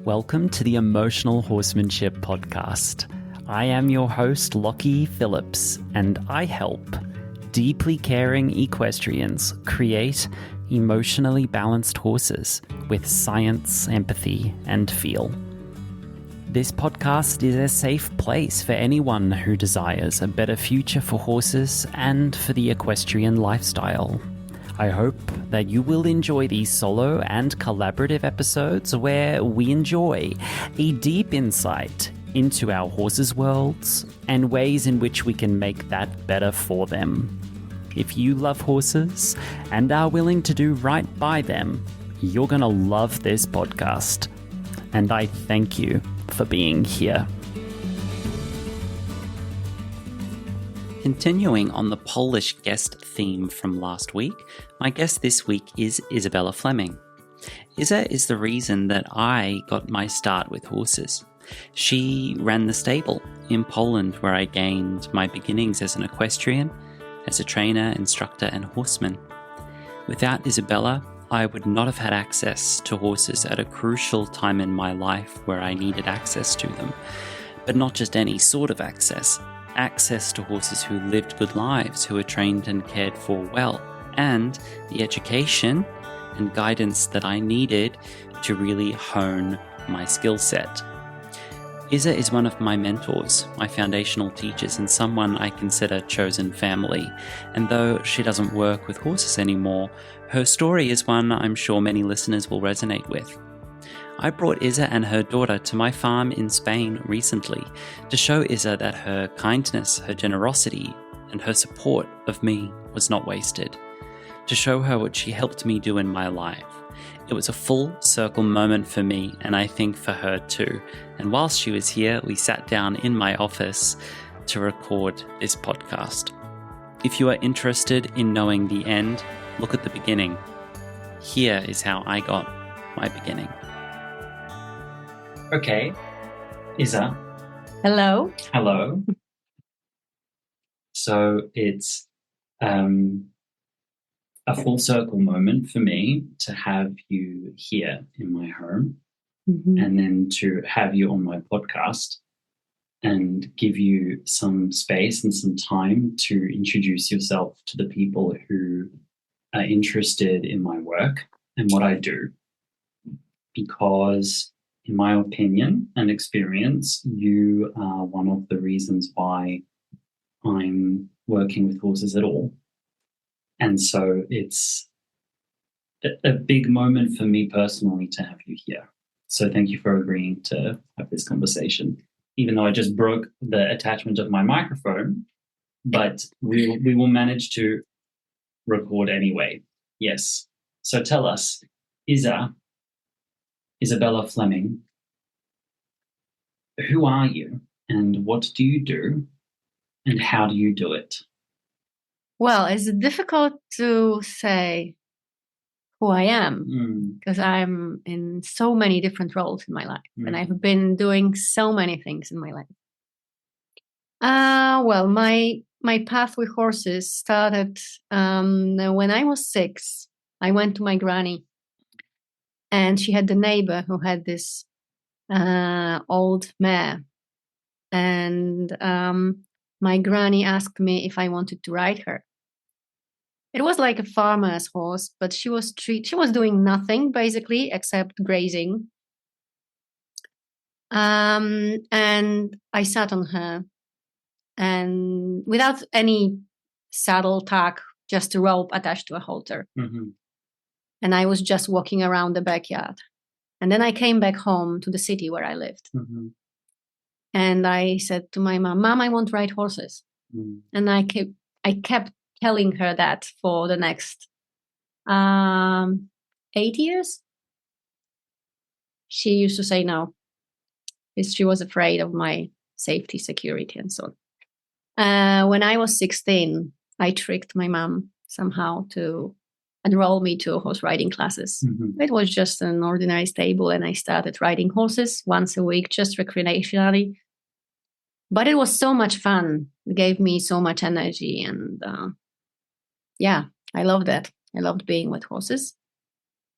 Welcome to the Emotional Horsemanship podcast. I am your host, Lockie Phillips, and I help deeply caring equestrians create emotionally balanced horses with science, empathy, and feel. This podcast is a safe place for anyone who desires a better future for horses and for the equestrian lifestyle. I hope that you will enjoy these solo and collaborative episodes where we enjoy a deep insight into our horses' worlds and ways in which we can make that better for them. If you love horses and are willing to do right by them, you're going to love this podcast. And I thank you for being here. Continuing on the Polish guest theme from last week, my guest this week is Isabella Flemming. Isa is the reason that I got my start with horses. She ran the stable in Poland where I gained my beginnings as an equestrian, as a trainer, instructor, and horseman. Without Izabella, I would not have had access to horses at a crucial time in my life where I needed access to them. But not just any sort of access to horses who lived good lives, who were trained and cared for well, and the education and guidance that I needed to really hone my skill set. Isa is one of my mentors, my foundational teachers, and someone I consider chosen family. And though she doesn't work with horses anymore, her story is one I'm sure many listeners will resonate with. I brought Isa and her daughter to my farm in Spain recently to show Isa that her kindness, her generosity, and her support of me was not wasted. To show her what she helped me do in my life. It was a full circle moment for me, and I think for her too. And whilst she was here, we sat down in my office to record this podcast. If you are interested in knowing the end, look at the beginning. Here is how I got my beginning. Okay, Isa. Hello. Hello. So it's a full circle moment for me to have you here in my home, and then to have you on my podcast and give you some space and some time to introduce yourself to the people who are interested in my work and what I do. Because in my opinion and experience, you are one of the reasons why I'm working with horses at all. And so it's a big moment for me personally to have you here. So thank you for agreeing to have this conversation, even though I just broke the attachment of my microphone, but we will manage to record anyway. Yes. So tell us, Isabella Flemming, who are you and what do you do and how do you do it? Well, it's difficult to say who I am because I'm in so many different roles in my life and I've been doing so many things in my life. Well, my path with horses started when I was 6. I went to my granny and she had the neighbor who had this old mare. And my granny asked me if I wanted to ride her. It was like a farmer's horse, but she was doing nothing basically except grazing. And I sat on her, and without any saddle tag, just a rope attached to a halter. And I was just walking around the backyard. And then I came back home to the city where I lived. And I said to my mom, I want to ride horses. And I kept telling her that for the next 8 years. She used to say no, because she was afraid of my safety, security, and so on. When I was 16, I tricked my mom somehow to enroll me to horse riding classes. It was just an ordinary stable, and I started riding horses once a week, just recreationally. But it was so much fun. It gave me so much energy, and I loved it. I loved being with horses.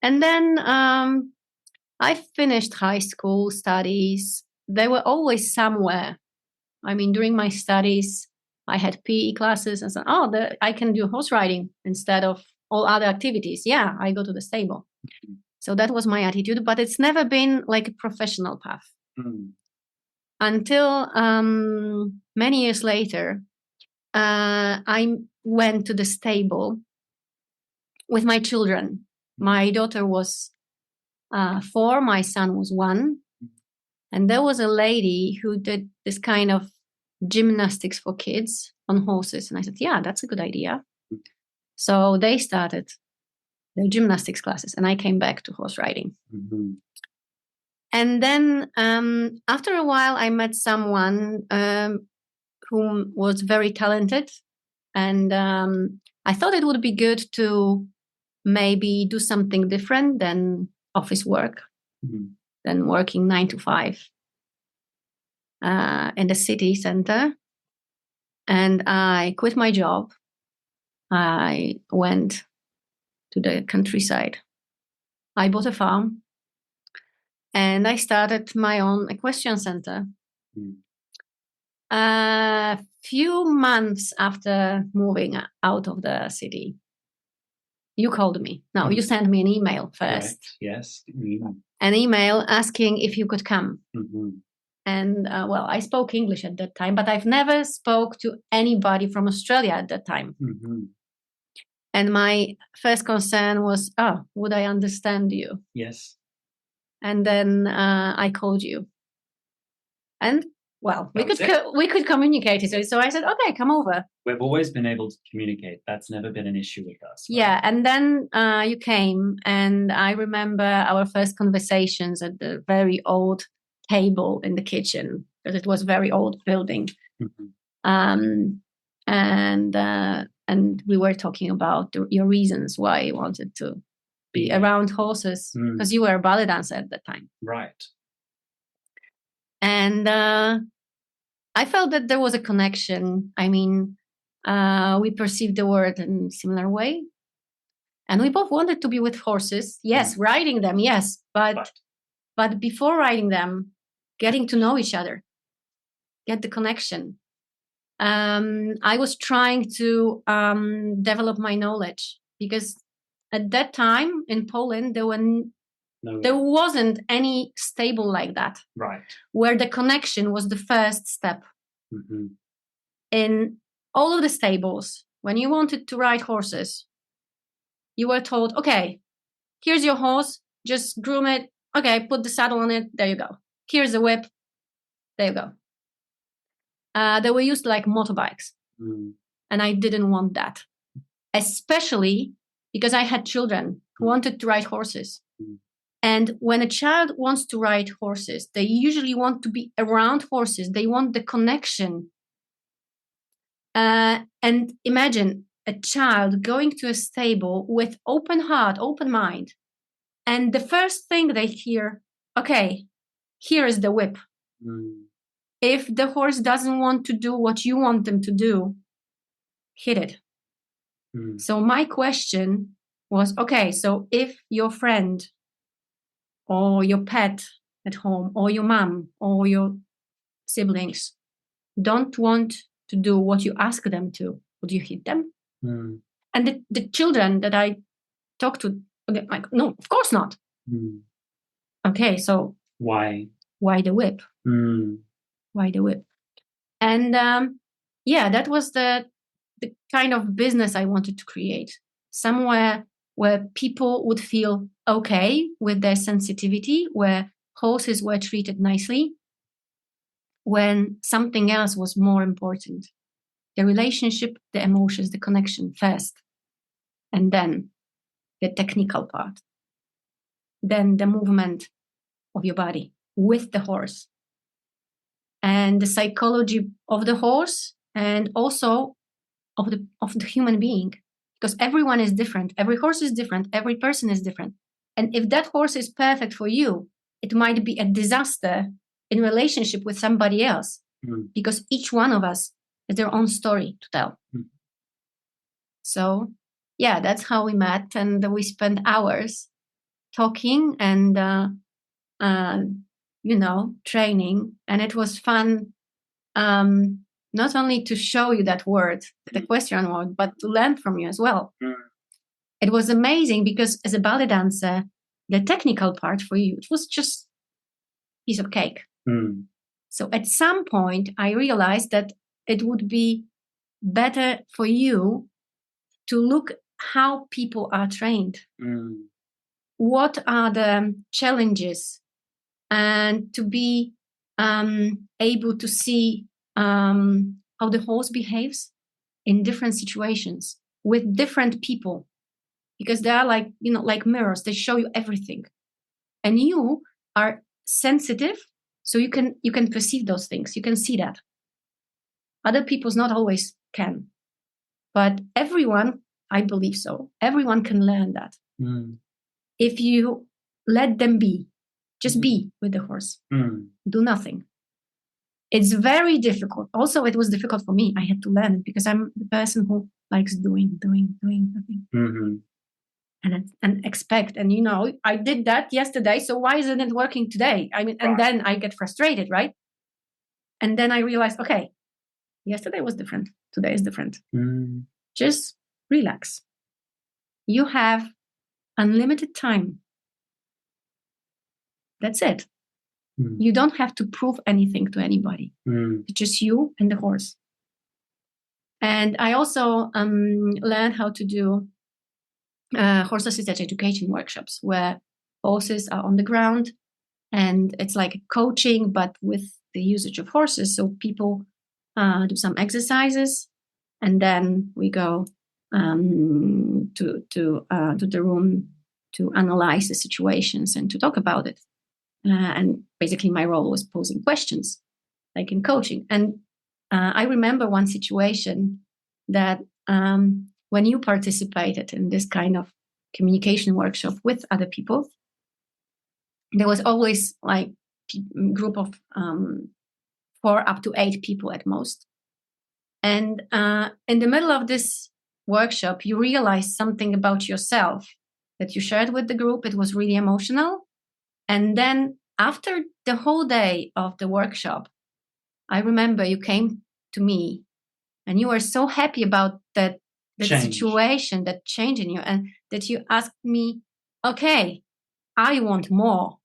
And then I finished high school studies. They were always somewhere. I mean, during my studies, I had PE classes and said, I can do horse riding instead of all other activities. Yeah, I go to the stable. So that was my attitude, but it's never been like a professional path. Until many years later, I went to the stable with my children. My daughter was 4, my son was 1. And there was a lady who did this kind of gymnastics for kids on horses. And I said, yeah, that's a good idea. So they started their gymnastics classes and I came back to horse riding. And then after a while, I met someone who was very talented. And I thought it would be good to maybe do something different than office work, than working 9 to 5 in the city center. And I quit my job. I went to the countryside. I bought a farm and I started my own equestrian center. A few months after moving out of the city, you called me. No, you sent me an email first. Right. Yes. An email asking if you could come. And I spoke English at that time, but I've never spoke to anybody from Australia at that time. And my first concern was, would I understand you? Yes. And then I called you. And we could communicate. So I said, okay, come over. We've always been able to communicate. That's never been an issue with us. Right? Yeah. And then you came, and I remember our first conversations at the very old table in the kitchen, because it was a very old building. And we were talking about your reasons why you wanted to be around horses, because you were a ballet dancer at that time. Right. And I felt that there was a connection. I mean, we perceived the world in a similar way. And we both wanted to be with horses. Yes, riding them, yes. But before riding them, getting to know each other, get the connection. I was trying to develop my knowledge, because at that time in Poland, there wasn't any stable like that. Right. Where the connection was the first step. In all of the stables, when you wanted to ride horses, you were told, okay, here's your horse, just groom it. Okay, put the saddle on it. There you go. Here's the whip. There you go. They were used like motorbikes. And I didn't want that. Especially because I had children who wanted to ride horses. And when a child wants to ride horses, they usually want to be around horses. They want the connection. And imagine a child going to a stable with open heart, open mind. And the first thing they hear, okay, here is the whip. If the horse doesn't want to do what you want them to do, hit it. So my question was, okay, so if your friend or your pet at home or your mom or your siblings don't want to do what you ask them to, would you hit them? And the children that I talked to, they're like, no, of course not. Okay, so why the whip? Why the whip? And that was the kind of business I wanted to create. Somewhere where people would feel okay with their sensitivity, where horses were treated nicely, when something else was more important. The relationship, the emotions, the connection first. And then the technical part. Then the movement of your body with the horse. And the psychology of the horse, and also of the human being. Because everyone is different. Every horse is different. Every person is different. And if that horse is perfect for you, it might be a disaster in relationship with somebody else. Because each one of us has their own story to tell. So, that's how we met. And we spent hours talking. And training, and it was fun. Not only to show you that word, the equestrian word, but to learn from you as well. It was amazing because as a ballet dancer, the technical part for you, it was just a piece of cake. So at some point, I realized that it would be better for you to look how people are trained. What are the challenges, and to be able to see how the horse behaves in different situations with different people, because they are like mirrors. They show you everything, and you are sensitive, so you can perceive those things. You can see that. Other people's not always can, but everyone, I believe so, everyone can learn that if you let them be. Just be with the horse. Do nothing. It's very difficult. Also, it was difficult for me. I had to learn it because I'm the person who likes doing nothing. And expect. And, I did that yesterday, so why isn't it working today? And then I get frustrated, right? And then I realized, okay, yesterday was different. Today is different. Just relax. You have unlimited time. That's it. You don't have to prove anything to anybody. It's just you and the horse. And I also learned how to do horse assisted education workshops where horses are on the ground, and it's like coaching, but with the usage of horses. So people do some exercises, and then we go to the room to analyze the situations and to talk about it. And basically my role was posing questions, like in coaching. And I remember one situation that when you participated in this kind of communication workshop with other people, there was always like a group of 4 up to 8 people at most. And in the middle of this workshop, you realized something about yourself that you shared with the group. It was really emotional. And then after the whole day of the workshop, I remember you came to me and you were so happy about that situation, that change in you, and that you asked me, okay, I want more.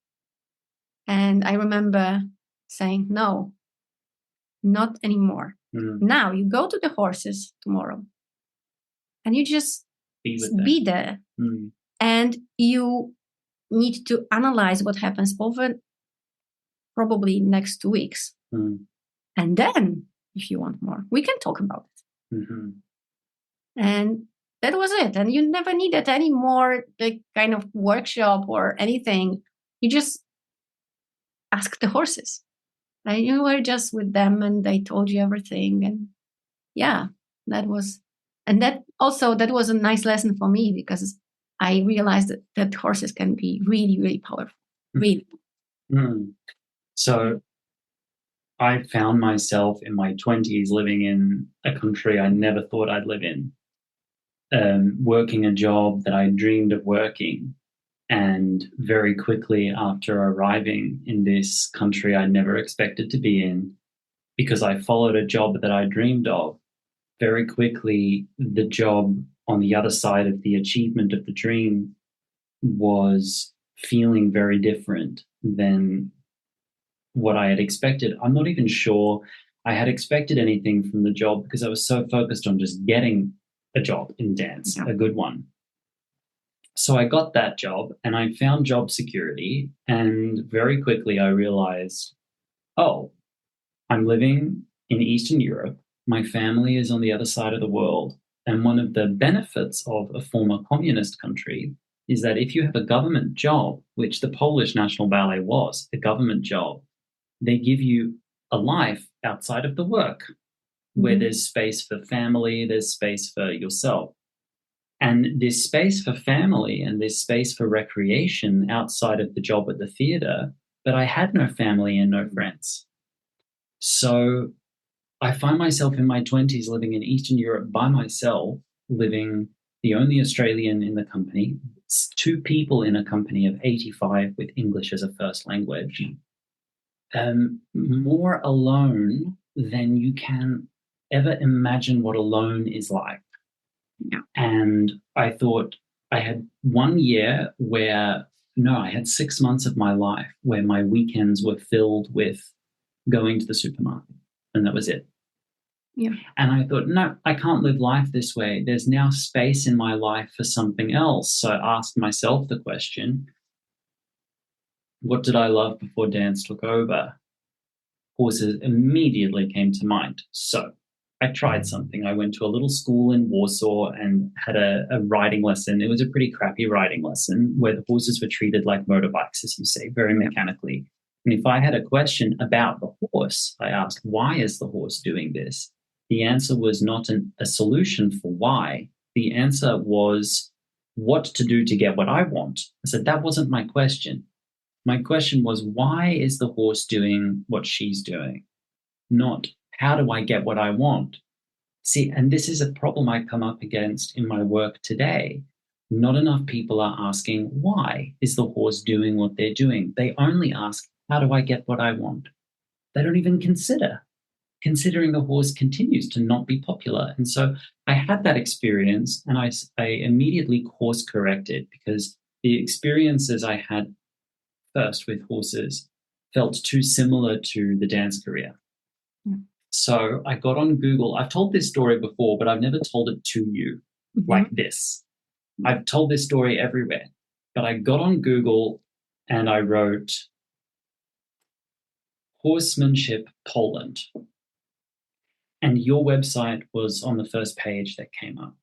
And I remember saying, no, not anymore. Now you go to the horses tomorrow and you just be there. And you need to analyze what happens over probably next 2 weeks. And then if you want more, we can talk about it. And that was it. And you never needed any more like kind of workshop or anything. You just asked the horses. And you were just with them and they told you everything. And yeah, that was a nice lesson for me, because I realized that horses can be really, really powerful. Really. So I found myself in my 20s living in a country I never thought I'd live in, working a job that I dreamed of working. And very quickly after arriving in this country I never expected to be in, because I followed a job that I dreamed of, very quickly the job on the other side of the achievement of the dream was feeling very different than what I had expected. I'm not even sure I had expected anything from the job, because I was so focused on just getting a job in dance, a good one. So I got that job and I found job security, and very quickly I realized, oh, I'm living in Eastern Europe. My family is on the other side of the world. And one of the benefits of a former communist country is that if you have a government job, which the Polish National Ballet was, a government job, they give you a life outside of the work, where there's space for family, there's space for yourself. And this space for family and this space for recreation outside of the job at the theatre, but I had no family and no friends. So I find myself in my 20s living in Eastern Europe by myself, living the only Australian in the company, it's 2 people in a company of 85 with English as a first language, more alone than you can ever imagine what alone is like. Yeah. And I thought I had 1 year where, no, I had 6 months of my life where my weekends were filled with going to the supermarket, and that was it. Yeah. And I thought, no, I can't live life this way. There's now space in my life for something else. So I asked myself the question, what did I love before dance took over? Horses immediately came to mind. So I tried something. I went to a little school in Warsaw and had a riding lesson. It was a pretty crappy riding lesson where the horses were treated like motorbikes, as you say, very mechanically. And if I had a question about the horse, I asked, why is the horse doing this? The answer was not a solution for why. The answer was what to do to get what I want. I said, that wasn't my question. My question was, why is the horse doing what she's doing? Not, how do I get what I want? See, and this is a problem I come up against in my work today. Not enough people are asking, why is the horse doing what they're doing? They only ask, how do I get what I want? They don't even consider. Considering the horse continues to not be popular. And so I had that experience, and I immediately course corrected, because the experiences I had first with horses felt too similar to the dance career. So I got on Google. I've told this story before, but I've never told it to you like this. I've told this story everywhere, but I got on Google and I wrote Horsemanship Poland. And your website was on the first page that came up.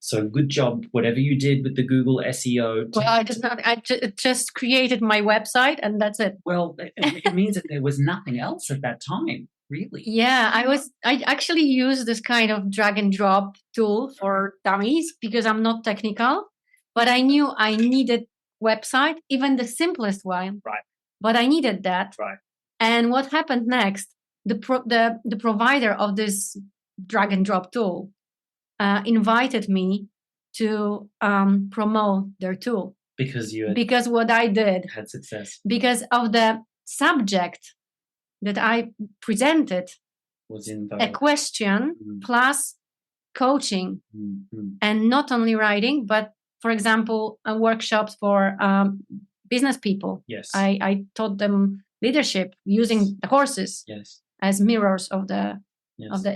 So good job, whatever you did with the Google SEO. Well, I just created my website and that's it. Well, it means that there was nothing else at that time, really. Yeah, I actually used this kind of drag and drop tool for dummies because I'm not technical, but I knew I needed website, even the simplest one. Right. But I needed that. Right. And what happened next? The provider of this drag and drop tool invited me to promote their tool because what I did had success because of the subject that I presented was in equestrian plus coaching, and not only riding, but for example, workshops for business people. Yes, I taught them leadership using the horses as mirrors of the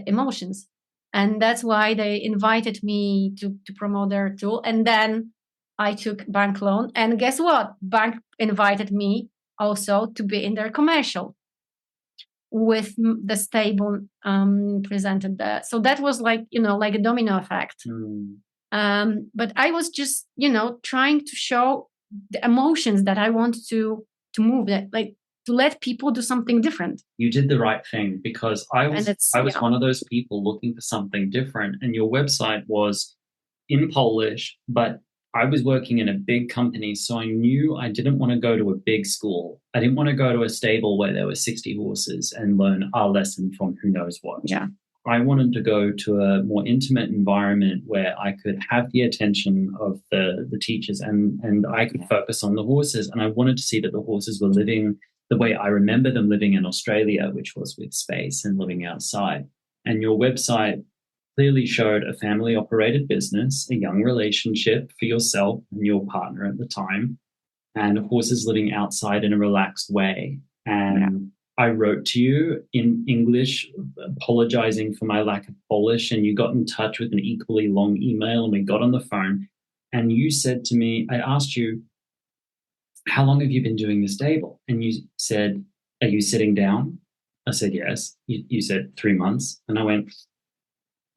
emotions. And that's why they invited me to promote their tool. And then I took bank loan. And guess what? Bank invited me also to be in their commercial with the stable presented there. So that was like a domino effect. But I was just, trying to show the emotions that I want to move, that like to let people do something different. You did the right thing, because I was one of those people looking for something different, and your website was in Polish, but I was working in a big company, so I knew I didn't want to go to a big school. I didn't want to go to a stable where there were 60 horses and learn our lesson from who knows what. Yeah. I wanted to go to a more intimate environment where I could have the attention of the teachers and I could focus on the horses. And I wanted to see that the horses were living the way I remember them living in Australia, which was with space and living outside. And your website clearly showed a family-operated business, a young relationship for yourself and your partner at the time, and horses living outside in a relaxed way. And I wrote to you in English, apologizing for my lack of Polish, and you got in touch with an equally long email, and we got on the phone. And you said to me, I asked you, how long have you been doing the stable? And you said, are you sitting down? I said, yes. You said 3 months. And I went,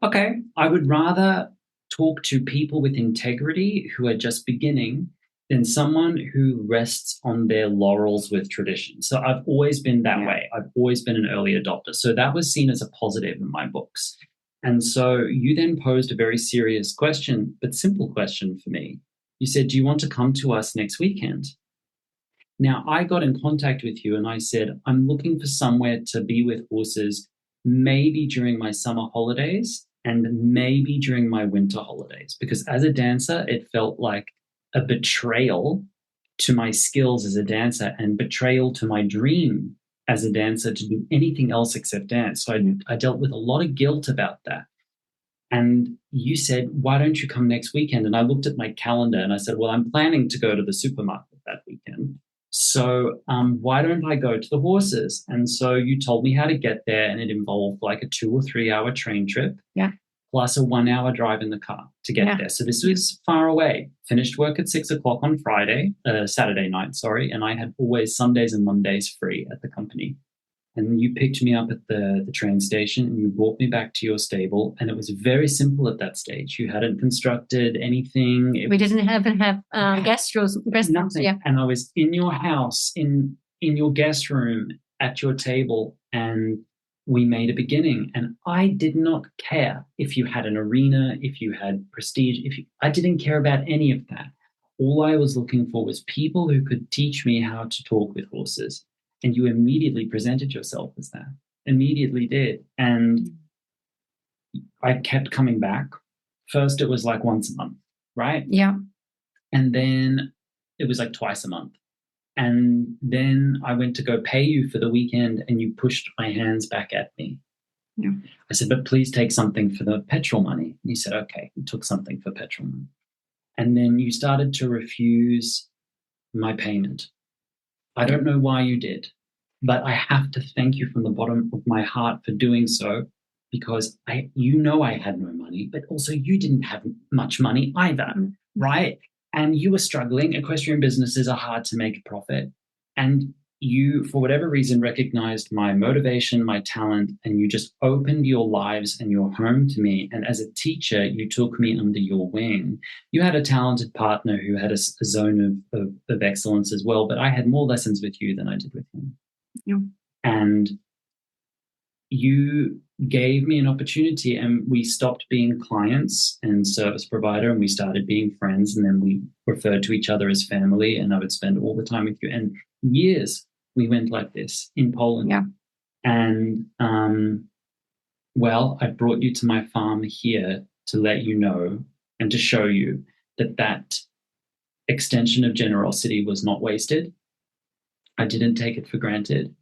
okay, I would rather talk to people with integrity who are just beginning than someone who rests on their laurels with tradition. So I've always been that way. I've always been an early adopter. So that was seen as a positive in my books. And so you then posed a very serious question, but simple question for me. You said, do you want to come to us next weekend? Now, I got in contact with you and I said, I'm looking for somewhere to be with horses, maybe during my summer holidays and maybe during my winter holidays, because as a dancer, it felt like a betrayal to my skills as a dancer and betrayal to my dream as a dancer to do anything else except dance. So I dealt with a lot of guilt about that. And you said, why don't you come next weekend? And I looked at my calendar and I said, well, I'm planning to go to the supermarket that weekend. So why don't I go to the horses? And so you told me how to get there, and it involved like a 2 or 3 hour train trip. Yeah. Plus a 1 hour drive in the car to get there. So this was far away. Finished work at 6 o'clock on Saturday night, and I had always Sundays and Mondays free at the company. And you picked me up at the train station and you brought me back to your stable. And it was very simple at that stage. You hadn't constructed anything. We didn't have guest rooms. Nothing. Yeah. And I was in your house, in your guest room at your table, and we made a beginning. And I did not care if you had an arena, if you had prestige, I didn't care about any of that. All I was looking for was people who could teach me how to talk with horses. And you immediately presented yourself as that. Immediately did. And I kept coming back. First, it was like once a month, right? Yeah. And then it was like twice a month. And then I went to go pay you for the weekend and you pushed my hands back at me. Yeah. I said, but please take something for the petrol money. And you said, okay. You took something for petrol money. And then you started to refuse my payment. I don't know why you did, but I have to thank you from the bottom of my heart for doing so, because I had no money, but also you didn't have much money either, right? And you were struggling. Equestrian businesses are hard to make a profit. And you, for whatever reason, recognized my motivation, my talent, and you just opened your lives and your home to me. And as a teacher, you took me under your wing. You had a talented partner who had a zone of excellence as well, but I had more lessons with you than I did with him. Yeah. And you gave me an opportunity, and we stopped being clients and service provider, and we started being friends, and then we referred to each other as family, and I would spend all the time with you. And years we went like this in Poland. Yeah. And I brought you to my farm here to let you know and to show you that extension of generosity was not wasted. I didn't take it for granted,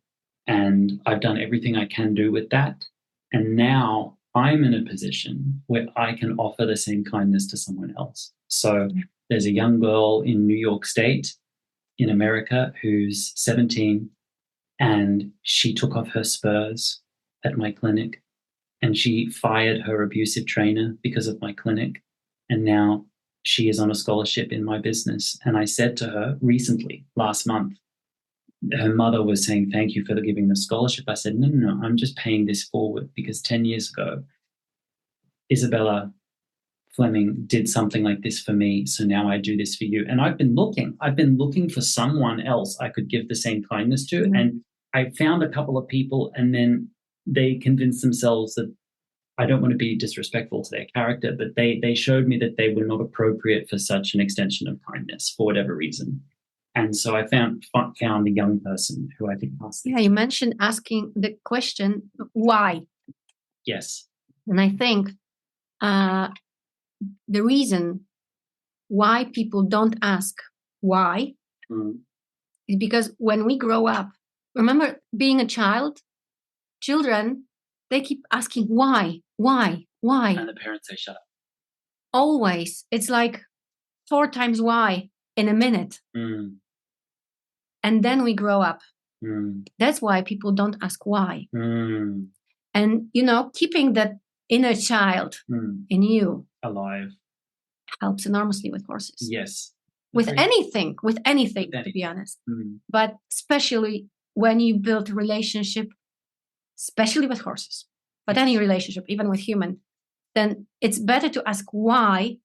and I've done everything I can do with that. And now I'm in a position where I can offer the same kindness to someone else. So there's a young girl in New York State in America who's 17, and she took off her spurs at my clinic, and she fired her abusive trainer because of my clinic. And now she is on a scholarship in my business. And I said to her recently, last month, her mother was saying, thank you for giving the scholarship. I said, no, I'm just paying this forward because 10 years ago, Isabella Flemming did something like this for me. So now I do this for you. And I've been looking for someone else I could give the same kindness to. Mm-hmm. And I found a couple of people, and then they convinced themselves that, I don't want to be disrespectful to their character, but they showed me that they were not appropriate for such an extension of kindness for whatever reason. And so I found a young person who I think asked. Yeah, you mentioned asking the question, why? Yes. And I think the reason why people don't ask why is because when we grow up, remember being a child, children, they keep asking why. And the parents say, shut up. Always. It's like 4 times why in a minute. And then we grow up. That's why people don't ask why. And, keeping that inner child in you alive helps enormously with horses. Yes. With anything, to be honest. But especially when you build a relationship, especially with horses, but any relationship, even with human, then it's better to ask why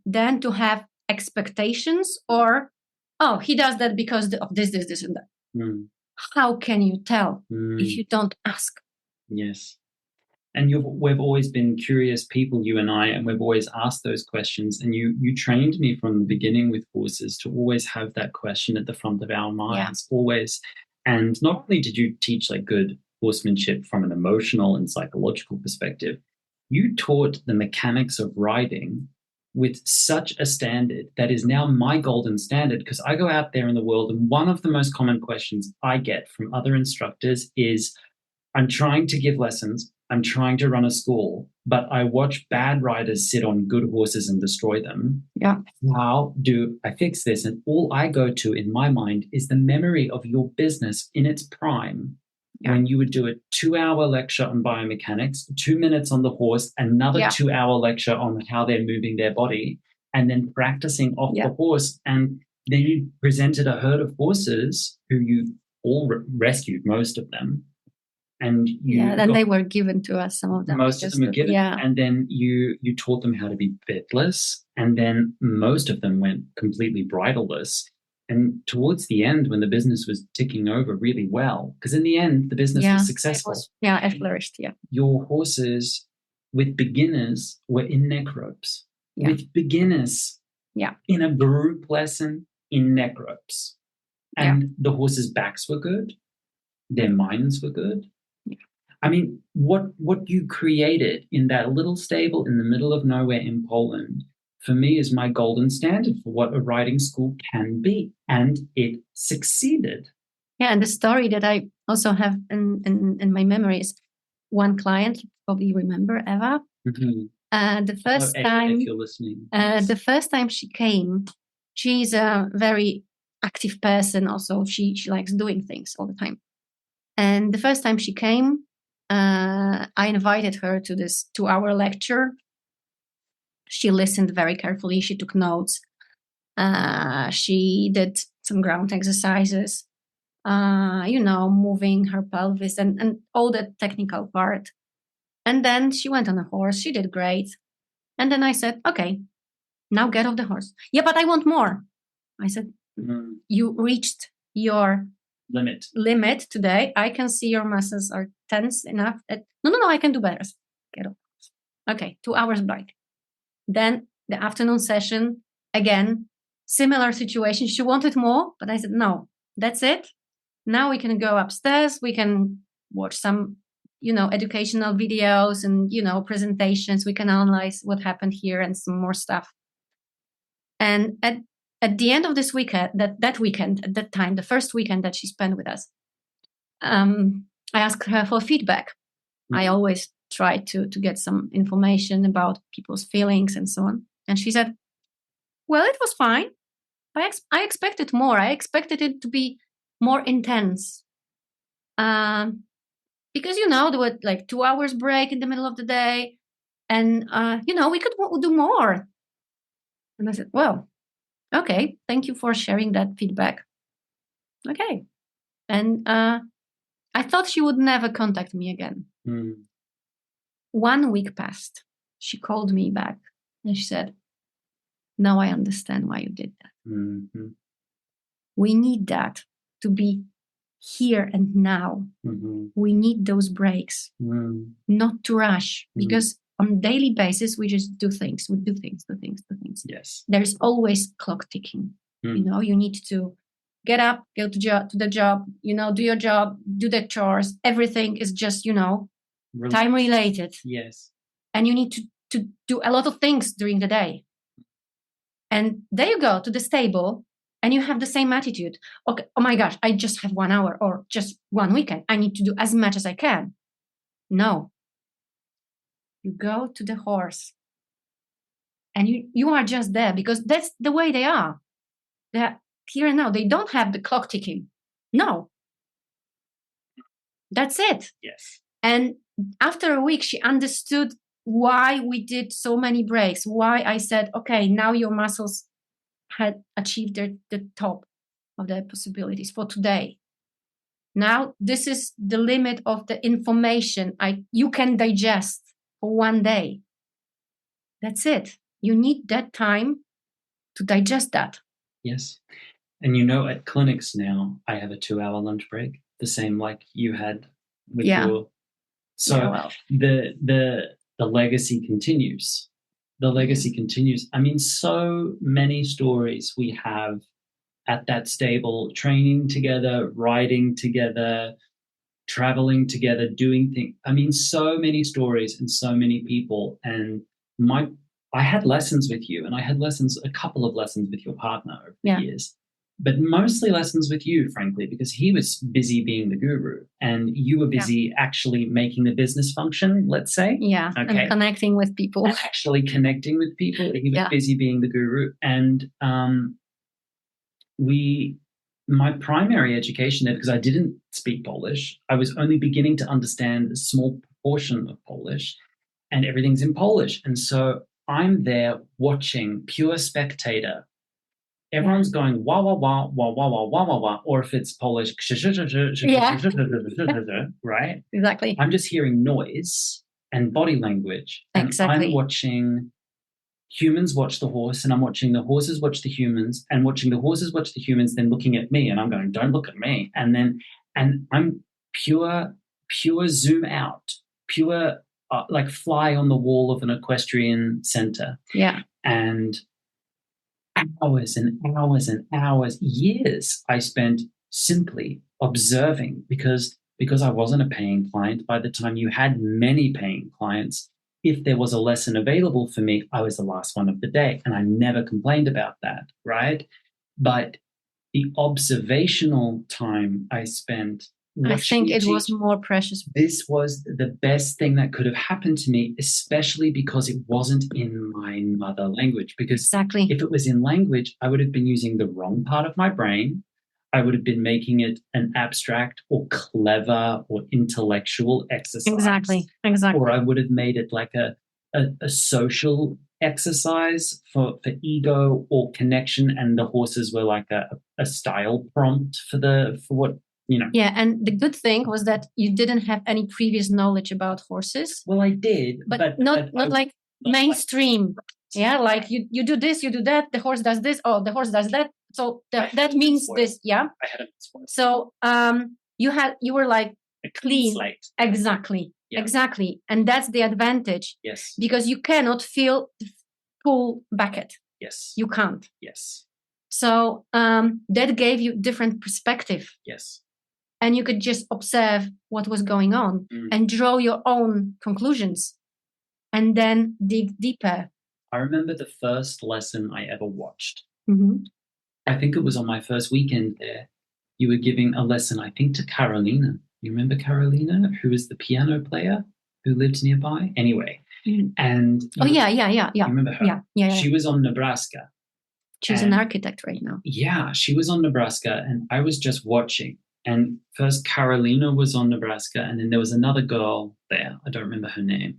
than to have expectations or, oh, he does that because of this, and that. How can you tell if you don't ask? Yes. And we've always been curious people, you and I, and we've always asked those questions. And you trained me from the beginning with horses to always have that question at the front of our minds, always. And not only did you teach like good horsemanship from an emotional and psychological perspective, you taught the mechanics of riding with such a standard that is now my golden standard, because I go out there in the world and one of the most common questions I get from other instructors is, I'm trying to give lessons, I'm trying to run a school, but I watch bad riders sit on good horses and destroy them. Yeah. How do I fix this? And all I go to in my mind is the memory of your business in its prime. Yeah. When you would do a 2-hour lecture on biomechanics, 2 minutes on the horse, another 2-hour lecture on how they're moving their body, and then practicing off the horse. And then you presented a herd of horses who you all rescued, most of them. And then they were given to us, some of them. Most of them were given. And then you taught them how to be bitless. And then most of them went completely bridleless. And towards the end, when the business was ticking over really well, because in the end, the business was successful. It flourished, Your horses with beginners were in neck ropes. Yeah. With beginners in a group lesson in neck ropes. And the horses' backs were good. Their minds were good. Yeah. I mean, what you created in that little stable in the middle of nowhere in Poland, for me, is my golden standard for what a riding school can be. And it succeeded. Yeah, and the story that I also have in my memory is one client, you probably remember, Eva. Mm-hmm. The first time, if you're listening, the first time she came, she's a very active person. Also, she likes doing things all the time. And the first time she came, I invited her to this 2-hour lecture. She listened very carefully. She took notes. She did some ground exercises, moving her pelvis and all the technical part. And then she went on a horse. She did great. And then I said, okay, now get off the horse. Yeah, but I want more. I said, you reached your limit today. I can see your muscles are tense enough. No, I can do better. Get off. Okay, 2 hours break. Then the afternoon session, again, similar situation. She wanted more, but I said, no, that's it. Now we can go upstairs. We can watch some, educational videos and, presentations. We can analyze what happened here and some more stuff. And at the end of this weekend, that weekend, at that time, the first weekend that she spent with us, I asked her for feedback. Mm-hmm. I always try to get some information about people's feelings and so on. And she said, well, it was fine. I expected more. I expected it to be more intense. Because, there were like 2 hours break in the middle of the day. And, we could do more. And I said, well, okay, thank you for sharing that feedback. Okay. And I thought she would never contact me again. 1 week passed. She called me back and she said, now I understand why you did that. Mm-hmm. We need that to be here and now. Mm-hmm. We need those breaks, not to rush, because on daily basis, we just do things. We do things. Yes. There's always clock ticking. You need to get up, go to the job, do your job, do the chores. Everything is just, time related. Yes. And you need to do a lot of things during the day. And there you go to the stable and you have the same attitude. Okay, oh my gosh, I just have 1 hour or just 1 weekend. I need to do as much as I can. No. You go to the horse and you are just there because that's the way they are. They're here and now. They don't have the clock ticking. No. That's it. Yes. And after a week, she understood why we did so many breaks, why I said, okay, now your muscles had achieved the top of their possibilities for today. Now, this is the limit of the information you can digest for 1 day. That's it. You need that time to digest that. Yes. And at clinics now, I have a 2-hour lunch break, the same like you had with your... So the legacy continues. The legacy continues. I mean, so many stories we have at that stable, training together, riding together, traveling together, doing things. I mean, so many stories and so many people. And I had lessons with you, and I had a couple of lessons with your partner over the years, but mostly lessons with you, frankly, because he was busy being the guru and you were busy actually making the business function, let's say. Yeah. Okay. And connecting with people. And actually connecting with people. He was busy being the guru. And my primary education there, because I didn't speak Polish, I was only beginning to understand a small portion of Polish, and everything's in Polish. And so I'm there watching, pure spectator. Everyone's going wah wah wah wah wah wah wah wah wah, or if it's Polish, right? Exactly. I'm just hearing noise and body language. And I'm watching humans watch the horse, and I'm watching the horses watch the humans, and watching the horses watch the humans, then looking at me, and I'm going, don't look at me. And I'm pure zoom out, pure like fly on the wall of an equestrian center. Yeah. And hours and hours and hours, years I spent simply observing, because I wasn't a paying client. By the time you had many paying clients, if there was a lesson available for me, I was the last one of the day, and I never complained about that, right? But the observational time I spent, I think it was more precious. This was the best thing that could have happened to me, especially because it wasn't in my mother language. Because if it was in language, I would have been using the wrong part of my brain. I would have been making it an abstract or clever or intellectual exercise. Exactly. Or I would have made it like a social exercise for ego or connection, and the horses were like a style prompt for what, you know. Yeah, and the good thing was that you didn't have any previous knowledge about horses. Well, I did, but not like mainstream. Like you do this, you do that. The horse does this. Oh, the horse does that. So that means this. Yeah. I had a so you were like a clean slate. Exactly. Yeah. Exactly, and that's the advantage. Yes. Because you cannot feel the full bucket. Yes. You can't. Yes. So that gave you different perspective. Yes. And you could just observe what was going on and draw your own conclusions and then dig deeper. I remember the first lesson I ever watched. Mm-hmm. I think it was on my first weekend there. You were giving a lesson, I think, to Carolina. You remember Carolina, who was the piano player who lived nearby? Anyway. And yeah. You remember her? Yeah. She was on Nebraska. She's an architect right now. Yeah, she was on Nebraska, and I was just watching. And first Carolina was on Nebraska, and then there was another girl there. I don't remember her name.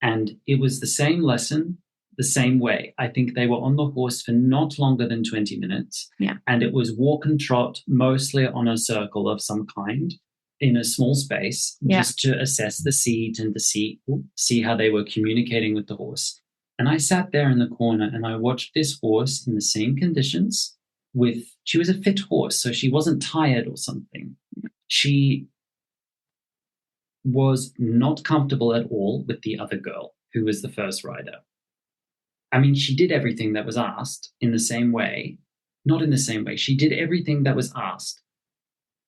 And it was the same lesson, the same way. I think they were on the horse for not longer than 20 minutes. Yeah. And it was walk and trot, mostly on a circle of some kind in a small space, just to assess the seat and to see how they were communicating with the horse. And I sat there in the corner and I watched this horse in the same conditions. She was a fit horse, so she wasn't tired or something. She was not comfortable at all with the other girl who was the first rider. I mean, she did everything that was asked in the same way. Not in the same way. She did everything that was asked.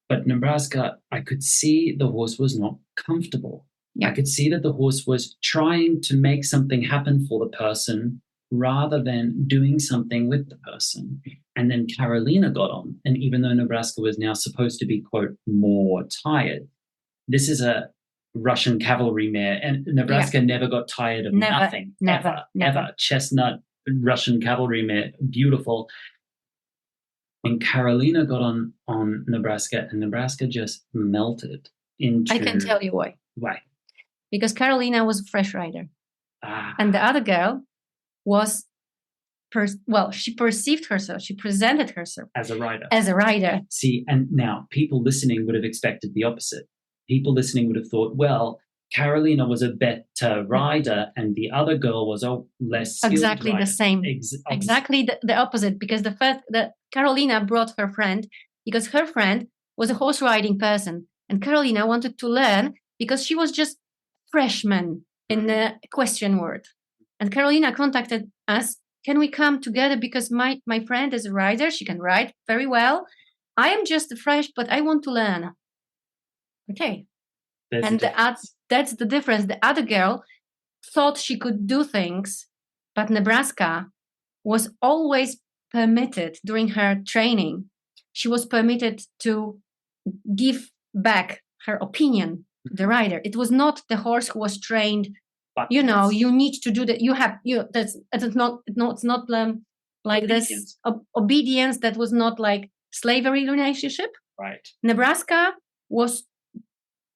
But Nebraska, I could see the horse was not comfortable. Yeah. I could see that the horse was trying to make something happen for the person rather than doing something with the person. And then Carolina got on. And even though Nebraska was now supposed to be, quote, more tired, this is a Russian cavalry mare, and Nebraska never got tired of nothing. Never. Chestnut Russian cavalry mare, beautiful. And Carolina got on Nebraska, and Nebraska just melted into... I can tell you why. Why? Because Carolina was a fresh rider. And the other girl was... she perceived herself, she presented herself as a rider. See, and now people listening would have expected the opposite. People listening would have thought, well, Carolina was a better rider and the other girl was a less skilled exactly rider. The same. Exactly the opposite, because the Carolina brought her friend because her friend was a horse riding person, and Carolina wanted to learn because she was just freshman in the equestrian world. And Carolina contacted us. Can we come together? Because my friend is a rider. She can ride very well. I am just fresh, but I want to learn. Okay. There's And a difference. that's the difference. The other girl thought she could do things, but Nebraska was always permitted during her training. She was permitted to give back her opinion to the rider. It was not the horse who was trained. But You know, you need to do that. You have you. That's it's not like obedience. this obedience. That was not like slavery relationship. Right. Nebraska was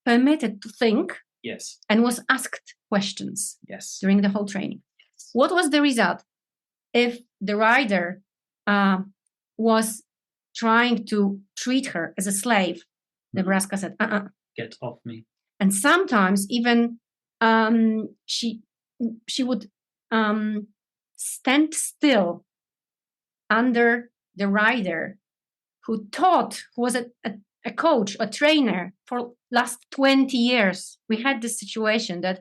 permitted to think. Yes. And was asked questions. Yes. During the whole training. Yes. What was the result? If the rider was trying to treat her as a slave, Nebraska said, Get off me. And sometimes even she would stand still under the rider who was a coach, a trainer for last 20 years. We had this situation that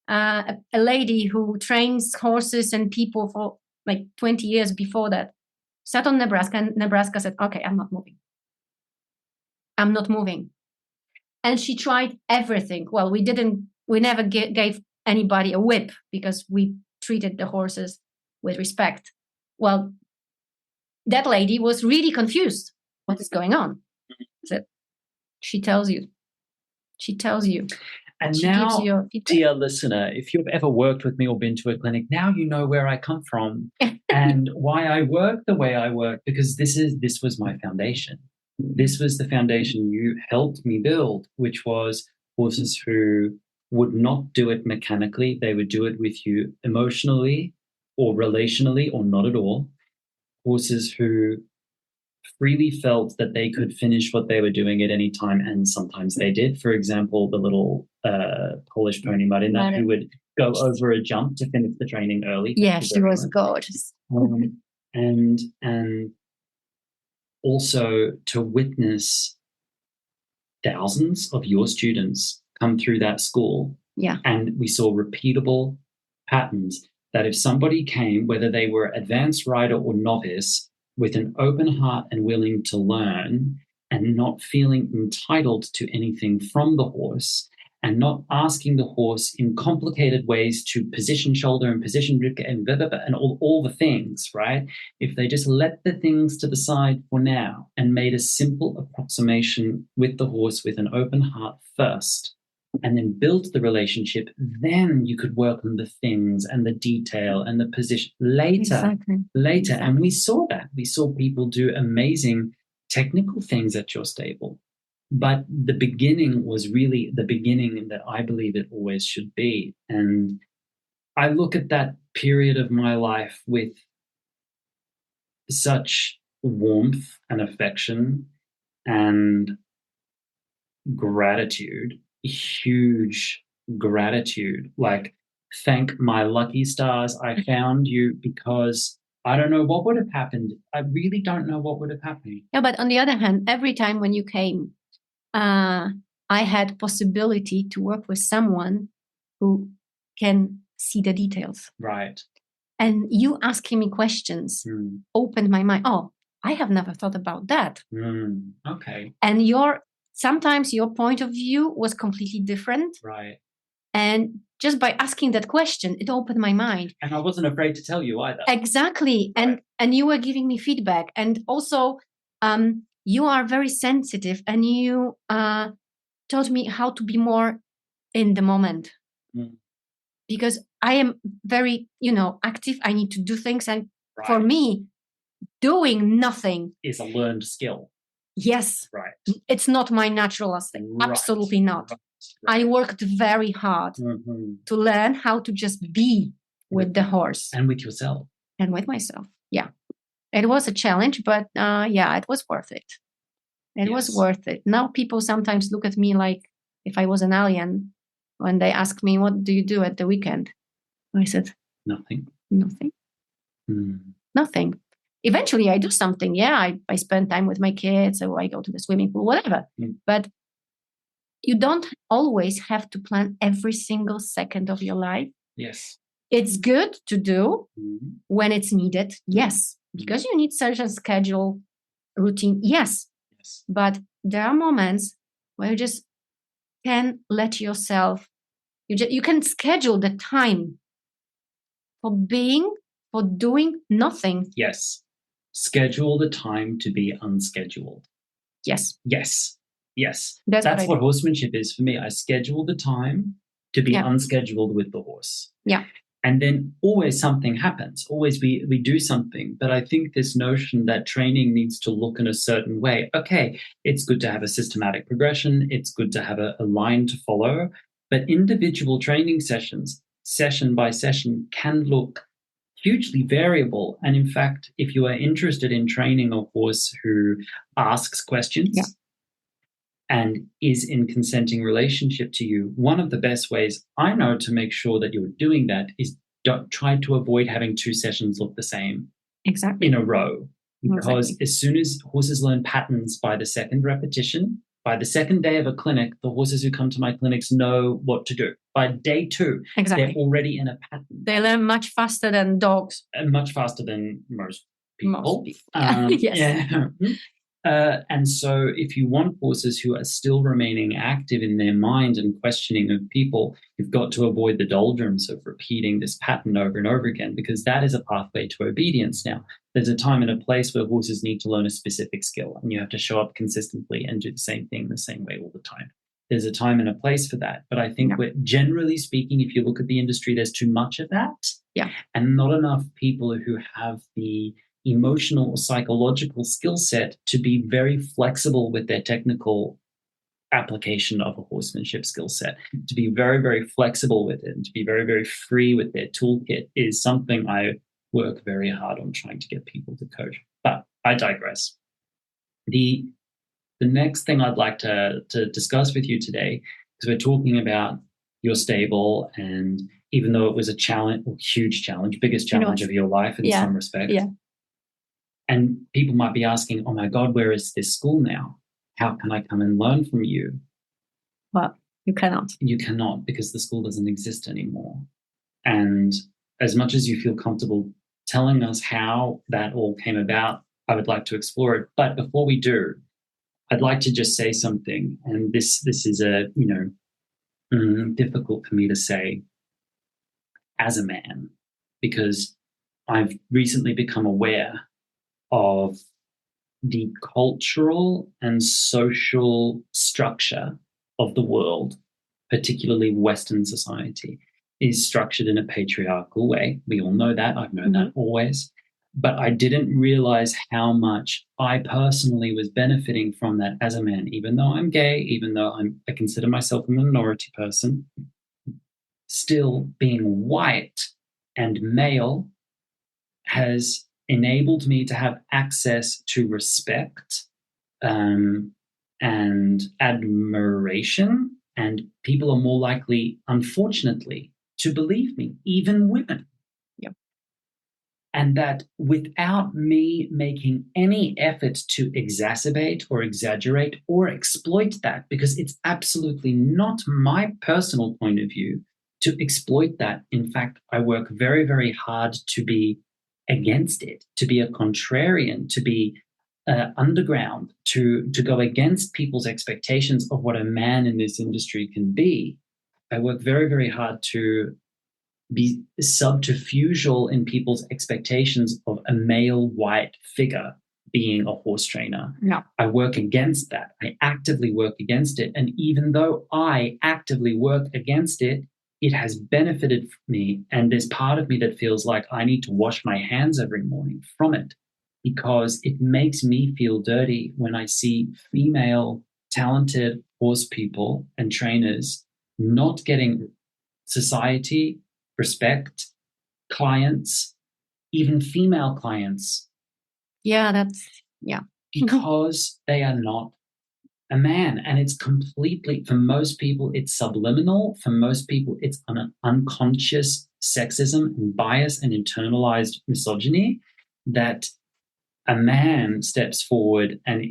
a lady who trains horses and people for like 20 years before that sat on Nebraska, and Nebraska said, okay, I'm not moving. I'm not moving. And she tried everything. Well, we never gave anybody a whip because we treated the horses with respect. Well, that lady was really confused. What is going on? So she tells you. And she now, gives you dear listener, if you've ever worked with me or been to a clinic, now you know where I come from and why I work the way I work, because this was my foundation. This was the foundation you helped me build, which was horses who would not do it mechanically. They would do it with you emotionally or relationally or not at all. Horses who freely felt that they could finish what they were doing at any time, and sometimes they did. For example, the little Polish pony Marina, who would go over a jump to finish the training early. Yeah, she was gorgeous. And also to witness thousands of your students come through that school. Yeah. And we saw repeatable patterns that if somebody came, whether they were advanced rider or novice, with an open heart and willing to learn and not feeling entitled to anything from the horse and not asking the horse in complicated ways to position shoulder and position rib and blah, blah, blah, and all the things, right? If they just let the things to the side for now and made a simple approximation with the horse with an open heart first, and then build the relationship, then you could work on the things and the detail and the position later. Exactly. And we saw that. We saw people do amazing technical things at your stable. But the beginning was really the beginning that I believe it always should be. And I look at that period of my life with such warmth and affection and gratitude, huge gratitude. Like, thank my lucky stars I found you, because I don't know what would have happened. I really don't know what would have happened. Yeah, but on the other hand, every time when you came, I had possibility to work with someone who can see the details. Right. And you asking me questions opened my mind. Oh, I have never thought about that. Okay. And sometimes your point of view was completely different. Right. And just by asking that question, it opened my mind. And I wasn't afraid to tell you either. Exactly. Right. And you were giving me feedback. And also, you are very sensitive, and you taught me how to be more in the moment. Because I am very, active. I need to do things. And for me, doing nothing is a learned skill. Yes. Right. It's not my natural instinct. Right. Absolutely not. Right. I worked very hard to learn how to just be with the horse. And with yourself. And with myself. Yeah. It was a challenge, but it was worth it. It was worth it. Now people sometimes look at me like if I was an alien when they ask me, what do you do at the weekend? I said, nothing. Nothing. Eventually I do something. Yeah, I spend time with my kids, or I go to the swimming pool, whatever. But you don't always have to plan every single second of your life. Yes. It's good to do when it's needed. Yes. Because you need certain schedule, routine. Yes. But there are moments where you just can let yourself, you can schedule the time for doing nothing. Yes. Schedule the time to be unscheduled. Yes. Yes. Yes. That's what horsemanship is for me. I schedule the time to be unscheduled with the horse. Yeah. And then always something happens. Always we do something. But I think this notion that training needs to look in a certain way. Okay, it's good to have a systematic progression. It's good to have a line to follow. But individual training sessions, session by session, can look hugely variable. And in fact, if you are interested in training a horse who asks questions and is in consenting relationship to you, one of the best ways I know to make sure that you're doing that is don't try to avoid having 2 sessions look the same in a row. Because as soon as horses learn patterns by the second repetition, by the second day of a clinic, the horses who come to my clinics know what to do. By day 2, they're already in a pattern. They learn much faster than dogs. And much faster than most people. Yes. And so if you want horses who are still remaining active in their mind and questioning of people, you've got to avoid the doldrums of repeating this pattern over and over again, because that is a pathway to obedience. Now, there's a time and a place where horses need to learn a specific skill, and you have to show up consistently and do the same thing the same way all the time. There's a time and a place for that. But I think we're, generally speaking, if you look at the industry, there's too much of that. Yeah. And not enough people who have the emotional or psychological skill set to be very flexible with their technical application of a horsemanship skill set. To be very, very flexible with it and to be very, very free with their toolkit is something I work very hard on trying to get people to coach. But I digress. The next thing I'd like to discuss with you today, because we're talking about your stable, and even though it was a challenge, huge challenge, biggest challenge of your life in some respects, and people might be asking, oh my God, where is this school now? How can I come and learn from you? Well, you cannot. You cannot, because the school doesn't exist anymore. And as much as you feel comfortable telling us how that all came about, I would like to explore it. But before we do, I'd like to just say something. And this is difficult for me to say as a man, because I've recently become aware of the cultural and social structure of the world, particularly Western society, is structured in a patriarchal way. We all know that. I've known that always. But I didn't realize how much I personally was benefiting from that as a man, even though I'm gay, even though I consider myself a minority person. Still, being white and male has enabled me to have access to respect and admiration, and people are more likely, unfortunately, to believe me, even women. Yep. And that without me making any effort to exacerbate or exaggerate or exploit that, because it's absolutely not my personal point of view to exploit that. In fact, I work very, very hard to be against it, to be a contrarian, to be underground, to go against people's expectations of what a man in this industry can be. I work very, very hard to be subterfugial in people's expectations of a male white figure being a horse trainer. No. I work against that. I actively work against it. And even though I actively work against it, it has benefited me. And there's part of me that feels like I need to wash my hands every morning from it, because it makes me feel dirty when I see female talented horse people and trainers not getting society, respect, clients, even female clients. Because they are not a man. And it's completely, for most people, it's subliminal. For most people, it's an unconscious sexism and bias and internalized misogyny that a man steps forward and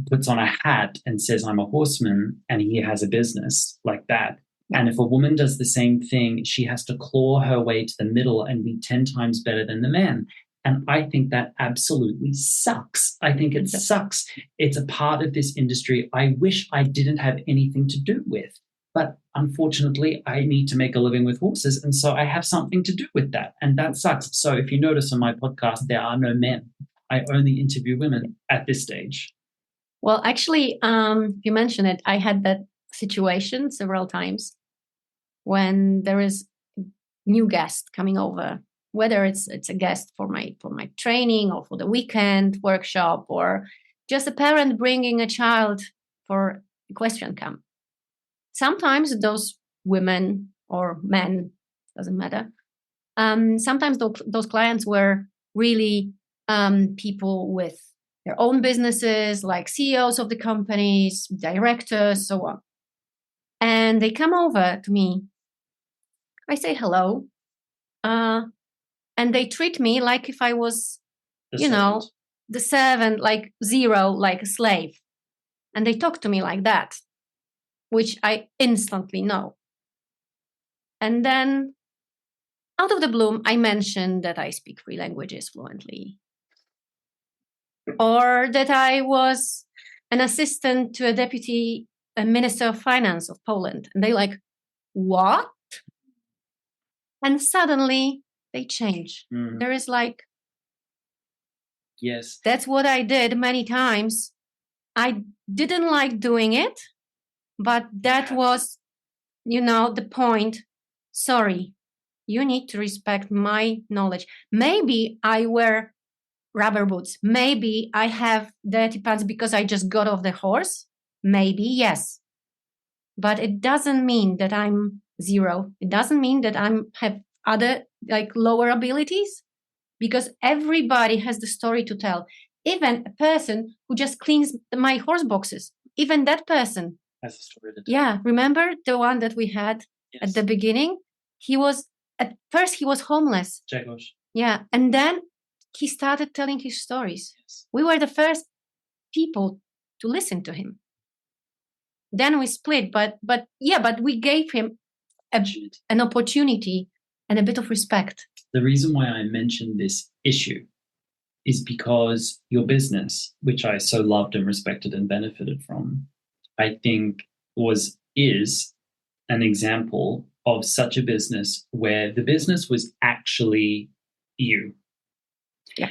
puts on a hat and says, I'm a horseman, and he has a business like that. And if a woman does the same thing, she has to claw her way to the middle and be 10 times better than the man. And I think that absolutely sucks. I think it sucks. It's a part of this industry I wish I didn't have anything to do with. But unfortunately, I need to make a living with horses. And so I have something to do with that. And that sucks. So if you notice on my podcast, there are no men. I only interview women at this stage. Well, actually, you mentioned it. I had that situation several times when there is a new guest coming over, whether it's a guest for my training or for the weekend workshop, or just a parent bringing a child for equestrian camp. Sometimes those women or men, doesn't matter. Sometimes those clients were really people with their own businesses, like CEOs of the companies, directors, so on. And they come over to me. I say hello. And they treat me like if I was, the servant, like zero, like a slave. And they talk to me like that, which I instantly know. And then out of the blue, I mentioned that I speak 3 languages fluently, or that I was an assistant to a deputy minister of finance of Poland. And they like, what? And suddenly they change. Mm. There is like, yes, that's what I did many times. I didn't like doing it, but that was, the point. Sorry, you need to respect my knowledge. Maybe I wear rubber boots. Maybe I have dirty pants because I just got off the horse. Maybe, yes. But it doesn't mean that I'm zero. It doesn't mean that I have other, like, lower abilities, because everybody has the story to tell. Even a person who just cleans my horse boxes, even that person has a story to tell. Yeah, remember the one that we had at the beginning? At first he was homeless. Czechos. Yeah, and then he started telling his stories. Yes. We were the first people to listen to him. Then we split, but we gave him an opportunity and a bit of respect. The reason why I mentioned this issue is because your business, which I so loved and respected and benefited from, I think is an example of such a business where the business was actually you. Yeah.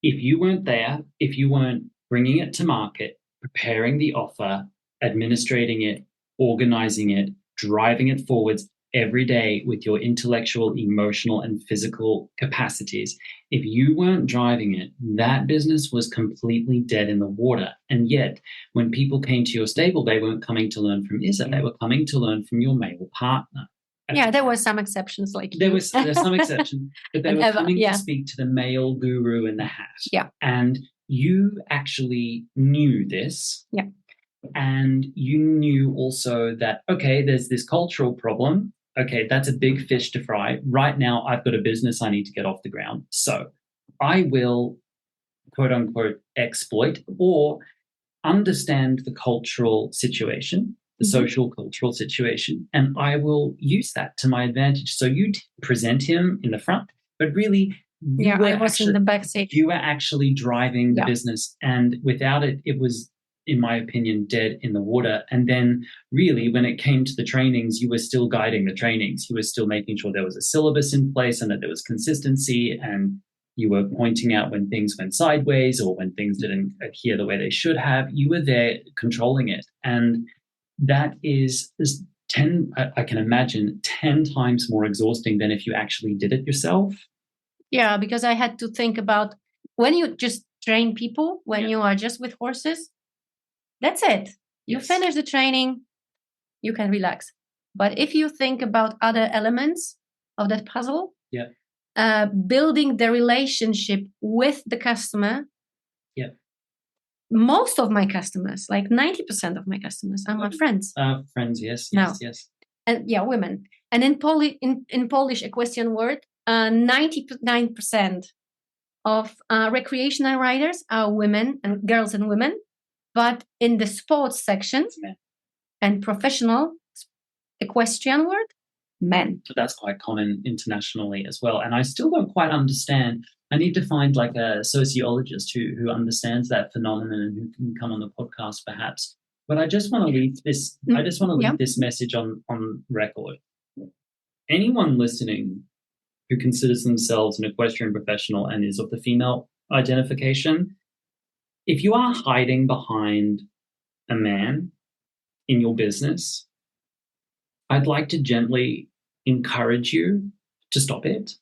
If you weren't there, if you weren't bringing it to market, preparing the offer, administrating it, organizing it, driving it forwards every day with your intellectual, emotional, and physical capacities, if you weren't driving it, that business was completely dead in the water. And yet, when people came to your stable, they weren't coming to learn from Isa. They were coming to learn from your male partner. Yeah, there were some exceptions, like there's some exceptions, but they were coming to speak to the male guru in the hat. Yeah, and you actually knew this. Yeah, and you knew also that there's this cultural problem. Okay, that's a big fish to fry. Right now, I've got a business I need to get off the ground. So I will, quote unquote, exploit or understand the cultural situation, the social cultural situation, and I will use that to my advantage. So you present him in the front, but really, I was in the back seat. You were actually driving the business, and without it, it was, in my opinion, dead in the water. And then really, when it came to the trainings, you were still guiding the trainings. You were still making sure there was a syllabus in place and that there was consistency, and you were pointing out when things went sideways or when things didn't adhere the way they should have. You were there controlling it. And that is 10, I can imagine, 10 times more exhausting than if you actually did it yourself. Yeah, because I had to think about when you just train people, when you are just with horses, that's it. You finish the training, you can relax. But if you think about other elements of that puzzle, building the relationship with the customer, most of my customers, like 90% of my customers, are my friends. Friends, yes. And women. And in Polish equestrian word, 99% of recreational riders are women and girls and women. But in the sports section and professional equestrian world, men. That's quite common internationally as well. And I still don't quite understand I need to find like a sociologist who understands that phenomenon and who can come on the podcast perhaps. But I just want to leave this. I just want to leave this message on record. Anyone listening who considers themselves an equestrian professional and is of the female identification, if you are hiding behind a man in your business, I'd like to gently encourage you to stop it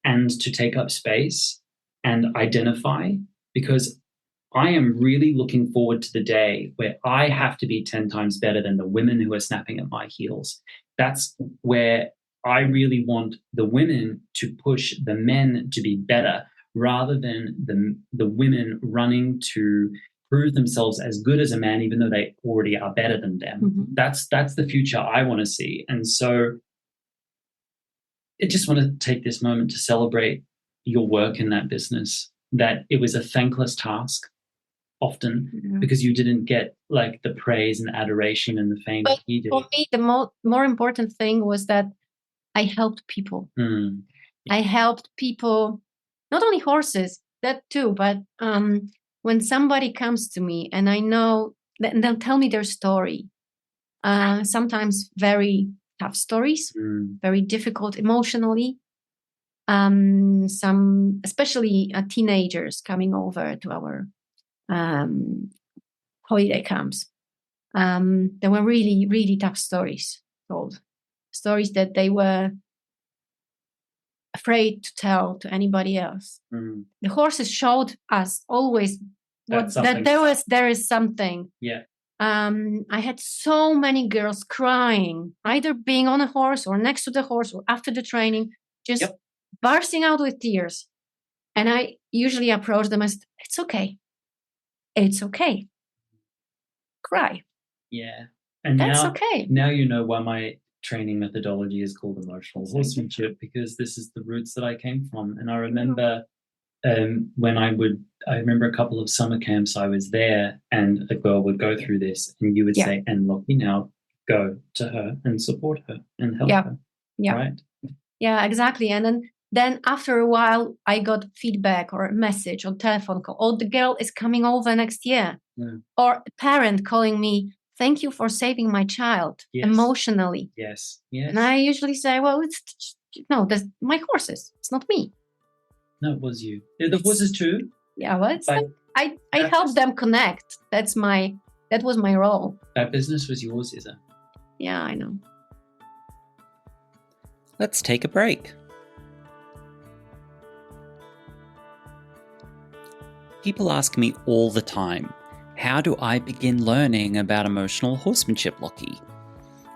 and to take up space and identify, because I am really looking forward to the day where I have to be 10 times better than the women who are snapping at my heels. That's where I really want the women to push the men to be better, rather than the women running to prove themselves as good as a man, even though they already are better than them. Mm-hmm. That's the future I want to see. And so I just want to take this moment to celebrate your work in that business, that it was a thankless task often because you didn't get like the praise and adoration and the fame that you did. For me, the more important thing was that I helped people. I helped people, not only horses, that too, but when somebody comes to me and I know that they'll tell me their story, sometimes very tough stories, very difficult emotionally. Some, especially teenagers coming over to our holiday camps. There were really, really tough stories told. Stories that they were afraid to tell to anybody else. The horses showed us always that there is something. Yeah. I had so many girls crying, either being on a horse or next to the horse or after the training, just bursting out with tears. And I usually approach them as, it's okay. It's okay. Cry. Yeah. And that's okay. Now you know why my training methodology is called emotional horsemanship, because this is the roots that I came from. And I remember when I remember a couple of summer camps I was there, and a girl would go through this and you would say, and Lockie, now go to her and support her and help her. Yeah. Right? Yeah, exactly. And then after a while, I got feedback or a message or telephone call. Oh, the girl is coming over next year. Or a parent calling me, thank you for saving my child emotionally. Yes. And I usually say, well, that's my horses. It's not me. No, it was you. The horses too? Yeah, well, I helped them connect. That was my role. That business was yours, Isa. Yeah, I know. Let's take a break. People ask me all the time, how do I begin learning about emotional horsemanship, Lockie?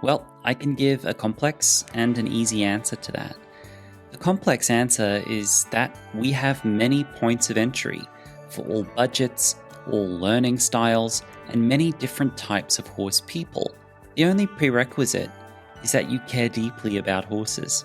Well, I can give a complex and an easy answer to that. The complex answer is that we have many points of entry for all budgets, all learning styles, and many different types of horse people. The only prerequisite is that you care deeply about horses.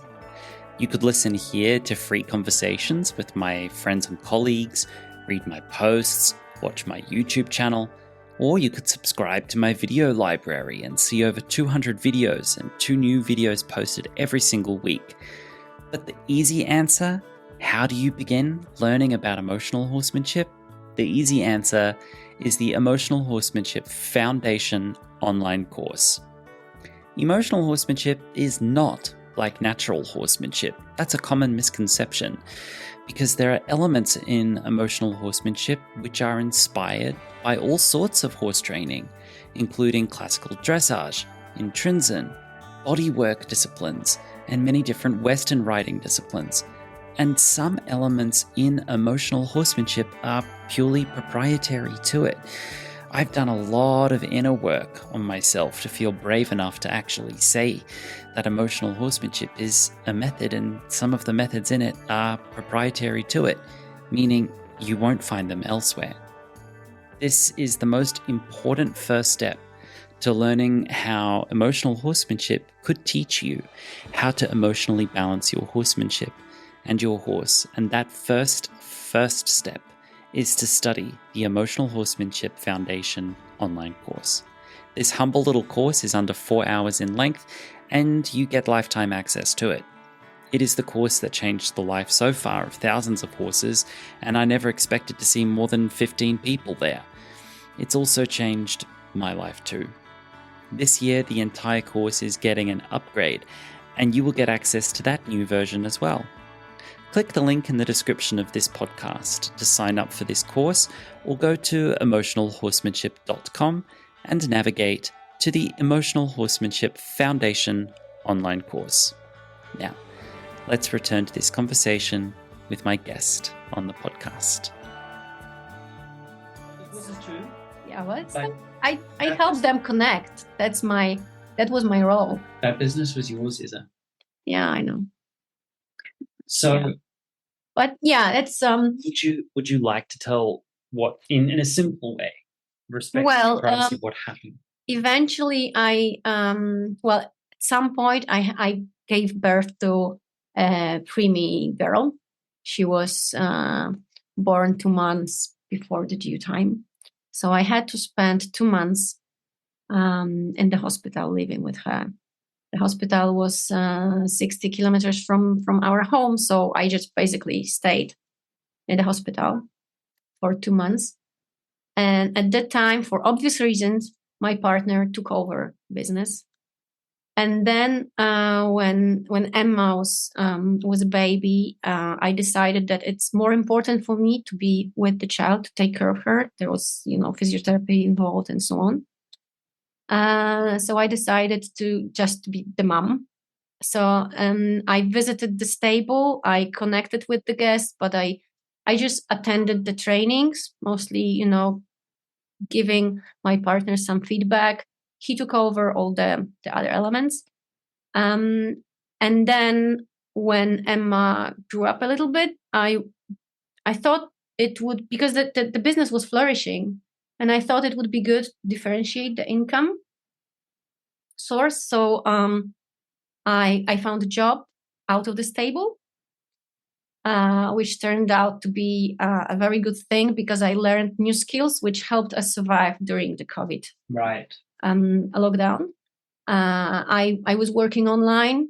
You could listen here to free conversations with my friends and colleagues, read my posts, watch my YouTube channel, or you could subscribe to my video library and see over 200 videos and 2 new videos posted every single week. But the easy answer, how do you begin learning about emotional horsemanship? The easy answer is the Emotional Horsemanship Foundation online course. Emotional horsemanship is not like natural horsemanship. That's a common misconception, because there are elements in emotional horsemanship which are inspired by all sorts of horse training, including classical dressage, intrinsic, bodywork disciplines, and many different Western riding disciplines. And some elements in emotional horsemanship are purely proprietary to it. I've done a lot of inner work on myself to feel brave enough to actually say that emotional horsemanship is a method, and some of the methods in it are proprietary to it, meaning you won't find them elsewhere. This is the most important first step to learning how emotional horsemanship could teach you how to emotionally balance your horsemanship and your horse. And that first step is to study the Emotional Horsemanship Foundation online course. This humble little course is under 4 hours in length, and you get lifetime access to it. It is the course that changed the life so far of thousands of horses, and I never expected to see more than 15 people there. It's also changed my life too. This year, the entire course is getting an upgrade, and you will get access to that new version as well. Click the link in the description of this podcast to sign up for this course, or go to emotionalhorsemanship.com and navigate to the Emotional Horsemanship Foundation online course. Now, let's return to this conversation with my guest on the podcast. This is true. Yeah, what? I help them connect. That was my role. That business was yours, Isa. Yeah, I know. So, yeah. But yeah, it's Would you like to tell what in a simple way, privacy, what happened? Eventually, at some point, I gave birth to a preemie girl. She was born 2 months before the due time. So I had to spend 2 months in the hospital living with her. The hospital was 60 kilometers from our home. So I just basically stayed in the hospital for 2 months. And at that time, for obvious reasons, my partner took over business. And then when Emma was a baby, I decided that it's more important for me to be with the child, to take care of her. There was, physiotherapy involved and so on. So I decided to just be the mom. So I visited the stable. I connected with the guests, but I just attended the trainings, mostly, giving my partner some feedback. He took over all the other elements. And then when Emma grew up a little bit, I thought it would, because the business was flourishing, and I thought it would be good to differentiate the income source. So I found a job out of the stable, which turned out to be a very good thing, because I learned new skills which helped us survive during the COVID lockdown. I was working online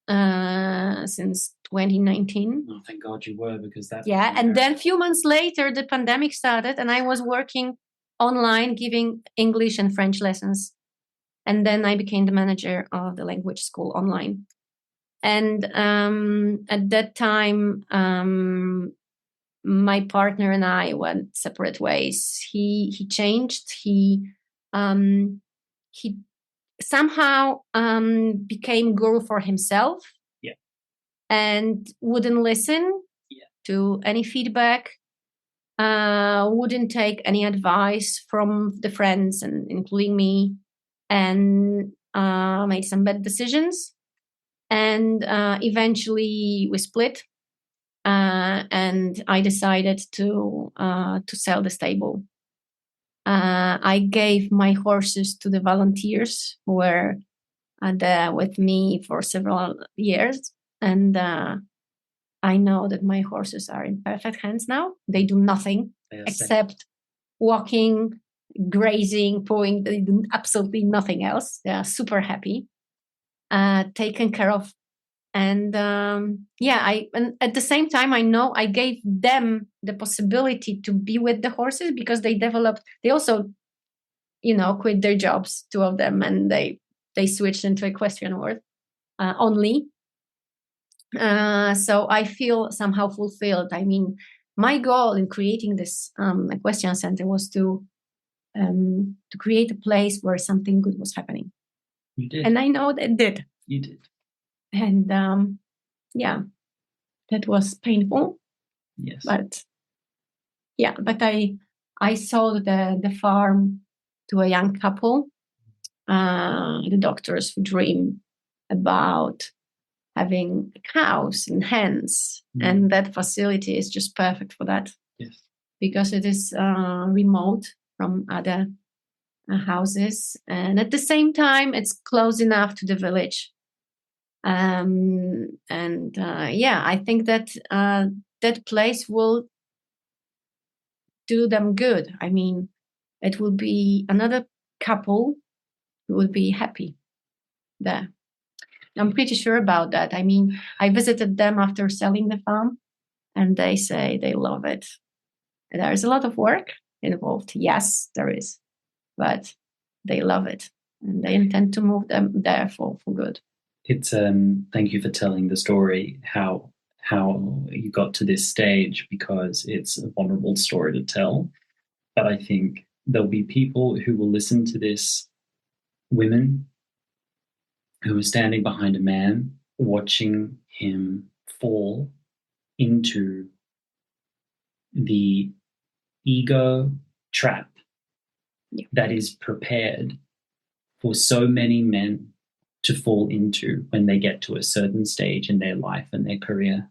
since 2019. Oh, thank God you were, because that. Yeah, and then a few months later, the pandemic started, and I was working online, giving English and French lessons. And then I became the manager of the language school online. And at that time, my partner and I went separate ways. He changed. He somehow became guru for himself. Yeah. And wouldn't listen to any feedback. Wouldn't take any advice from the friends, and including me, and made some bad decisions. And eventually we split, and I decided to sell the stable. I gave my horses to the volunteers who were there with me for several years, and I know that my horses are in perfect hands now. They do nothing except walking, grazing, pulling. They do absolutely nothing else. They are super happy, taken care of. And and at the same time, I know I gave them the possibility to be with the horses, because they also, quit their jobs, 2 of them, and they switched into equestrian world only. So I feel somehow fulfilled. I mean, my goal in creating this equestrian center was to create a place where something good was happening. You did. And I know that did. You did. And that was painful. Yes. But I sold the farm to a young couple, the doctors who dream about having cows and hens, and that facility is just perfect for that. Yes. Because it is remote from other houses, and at the same time it's close enough to the village. I think that that place will do them good. I mean, it will be another couple who will be happy there. I'm pretty sure about that. I mean, I visited them after selling the farm, and they say they love it. There's a lot of work involved. Yes, there is, but they love it, and they intend to move them there for good. It's thank you for telling the story how you got to this stage, because it's a vulnerable story to tell. But I think there'll be people who will listen to this, women who are standing behind a man, watching him fall into the ego trap that is prepared for so many men to fall into when they get to a certain stage in their life and their career.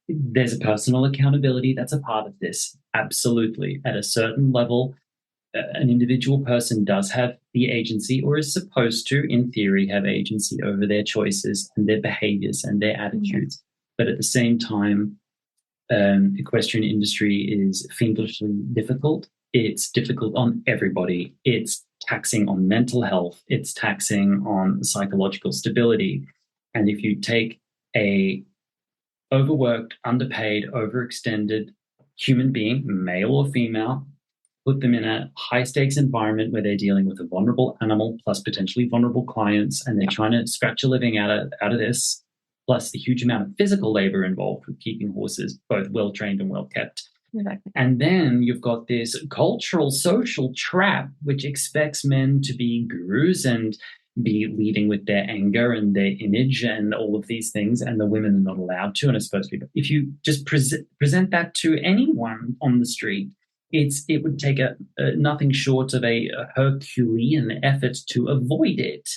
There's a personal accountability that's a part of this. Absolutely. At a certain level, an individual person does have the agency, or is supposed to, in theory, have agency over their choices and their behaviors and their attitudes. But at the same time, equestrian industry is fiendishly difficult. It's difficult on everybody. It's taxing on mental health. It's taxing on psychological stability. And if you take a overworked, underpaid, overextended human being, male or female, put them in a high-stakes environment where they're dealing with a vulnerable animal plus potentially vulnerable clients, and they're trying to scratch a living out of this, plus the huge amount of physical labor involved with keeping horses both well-trained and well-kept. Exactly. And then you've got this cultural, social trap which expects men to be gurus and be leading with their anger and their image and all of these things, and the women are not allowed to and are supposed to be. If you just present that to anyone on the street, it would take a nothing short of a Herculean effort to avoid it,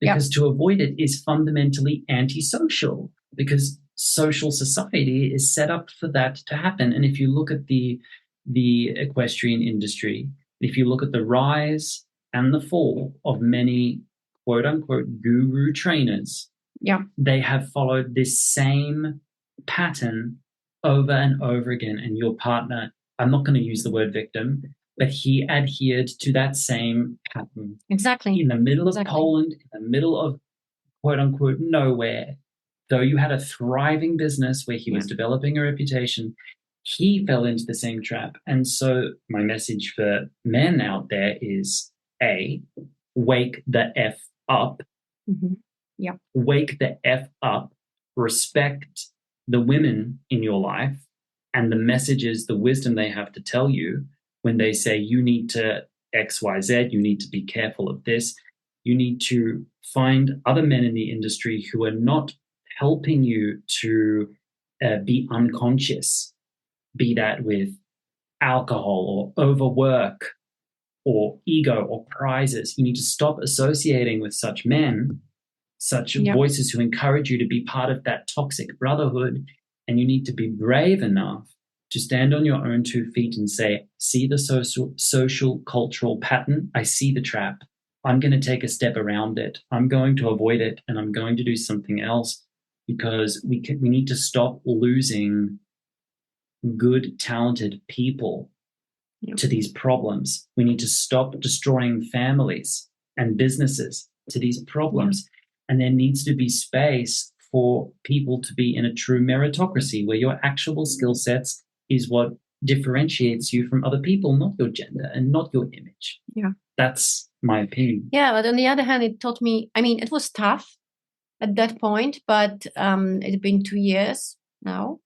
because to avoid it is fundamentally antisocial, because social society is set up for that to happen. And if you look at the equestrian industry, if you look at the rise and the fall of many quote unquote guru trainers, they have followed this same pattern over and over again. And your partner, I'm not going to use the word victim, but he adhered to that same pattern. Exactly. In the middle of Poland, in the middle of quote unquote nowhere, though you had a thriving business where he was developing a reputation, he fell into the same trap. And so my message for men out there is, A, wake the F up. Wake the F up. Respect the women in your life and the messages, the wisdom they have to tell you when they say you need to X, Y, Z, you need to be careful of this. You need to find other men in the industry who are not helping you to be unconscious, be that with alcohol or overwork or ego or prizes. You need to stop associating with such men, such voices who encourage you to be part of that toxic brotherhood. And you need to be brave enough to stand on your own 2 feet and say, see the social cultural pattern. I see the trap. I'm going to take a step around it. I'm going to avoid it, and I'm going to do something else, because we need to stop losing good, talented people to these problems. We need to stop destroying families and businesses to these problems. And there needs to be space for people to be in a true meritocracy where your actual skill sets is what differentiates you from other people, not your gender and not your image. That's my opinion. But on the other hand, it taught me, I mean, it was tough at that point, but it's been 2 years now.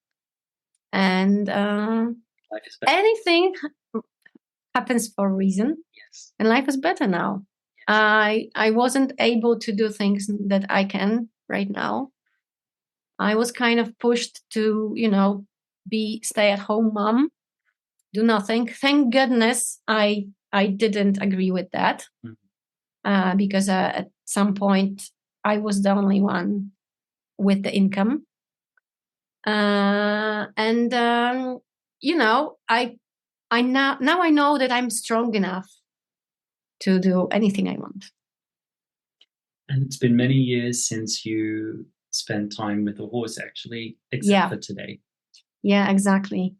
And anything happens for a reason. And life is better now. I wasn't able to do things that I can right now. I was kind of pushed to, be stay-at-home mom, do nothing. Thank goodness I didn't agree with that, because at some point I was the only one with the income. I now I know that I'm strong enough to do anything I want. And it's been many years since you spent time with a horse, actually, except for today. Yeah, exactly.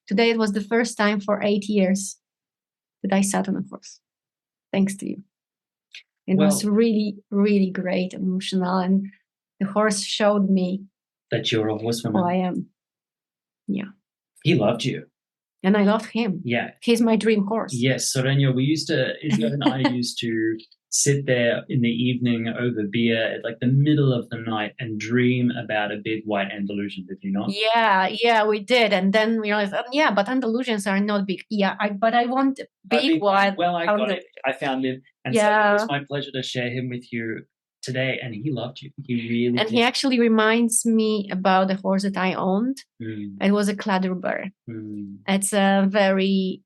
Today it was the first time for 8 years that I sat on a horse. Thanks to you. It was really, really great, emotional. And the horse showed me that you're a horsewoman. Who I am. Yeah. He loved you. And I loved him. Yeah. He's my dream horse. Yes, Sorenya, Izabella and I used to sit there in the evening over beer at like the middle of the night and dream about a big white Andalusian, did you not? Yeah, we did. And then we realized, but Andalusians are not big. Yeah, but I want big white. Well, I got it. I found him. And so it was my pleasure to share him with you today. And he loved you. He really did. He actually reminds me about the horse that I owned. It was a Kladruber. It's a very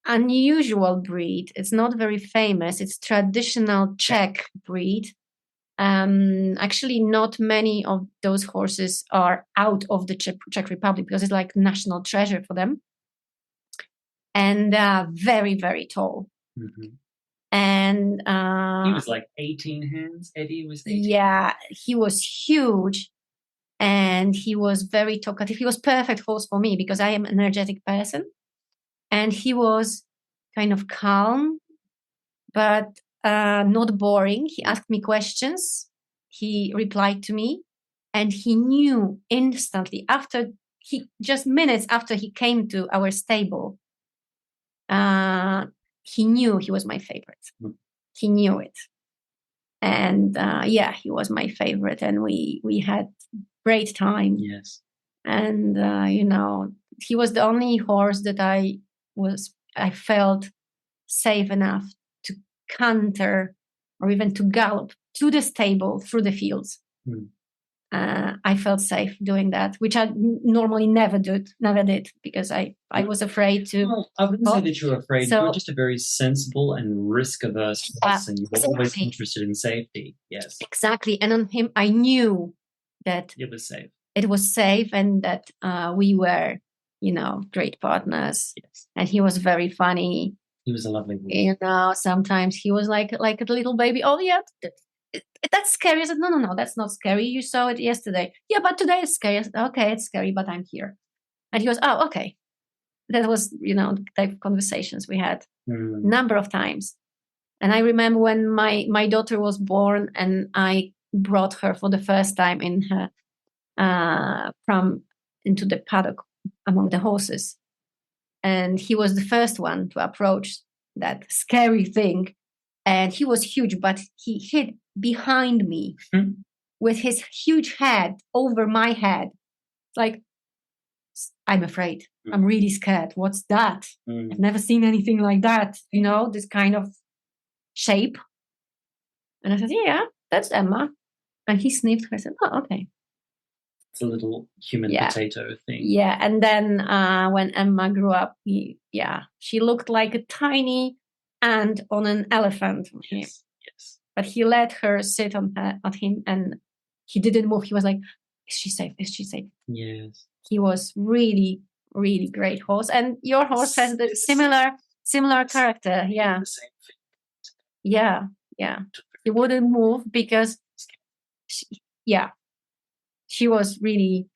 unusual breed. It's not very famous. It's traditional Czech breed. Actually, not many of those horses are out of the Czech Republic because it's like national treasure for them. And very, very tall. And he was like 18 hands. Eddie was 18. Yeah, he was huge. And he was very talkative. He was perfect horse for me because I am an energetic person. And he was kind of calm, but not boring. He asked me questions. He replied to me. And he knew instantly minutes after he came to our stable, he knew he was my favorite. He knew it. And he was my favorite. And we had great time. Yes. And, he was the only horse that I felt safe enough to canter or even to gallop to the stable through the fields. I felt safe doing that, which I normally never did because I was afraid to. Well, I wouldn't say that you're afraid. You're just a very sensible and risk-averse person. You were always interested in safety. Yes. Exactly. And on him, I knew that it was safe. It was safe and that we were, great partners. Yes. And he was very funny. He was a lovely horse. Sometimes he was like a little baby. Oh, yeah. That's scary. I said, no, that's not scary. You saw it yesterday. Yeah, but today it's scary. I said, okay, it's scary, but I'm here. And he was, oh, okay. That was, the type of conversations we had number of times. And I remember when my daughter was born and I brought her for the first time in her into the paddock among the horses. And he was the first one to approach that scary thing. And he was huge, but he hid behind me with his huge head over my head. Like, I'm afraid. I'm really scared. What's that? I've never seen anything like that. This kind of shape. And I said, yeah, that's Emma. And he sniffed her. I said, oh, okay. It's a little human potato thing. Yeah. And then when Emma grew up, she looked like a tiny ant on an elephant. Yes. But he let her sit on him and he didn't move. He was like, is she safe? Is she safe? Yes. He was really, really great horse. And your horse has the similar character. Yeah. The same thing. Yeah. He wouldn't move because she was really,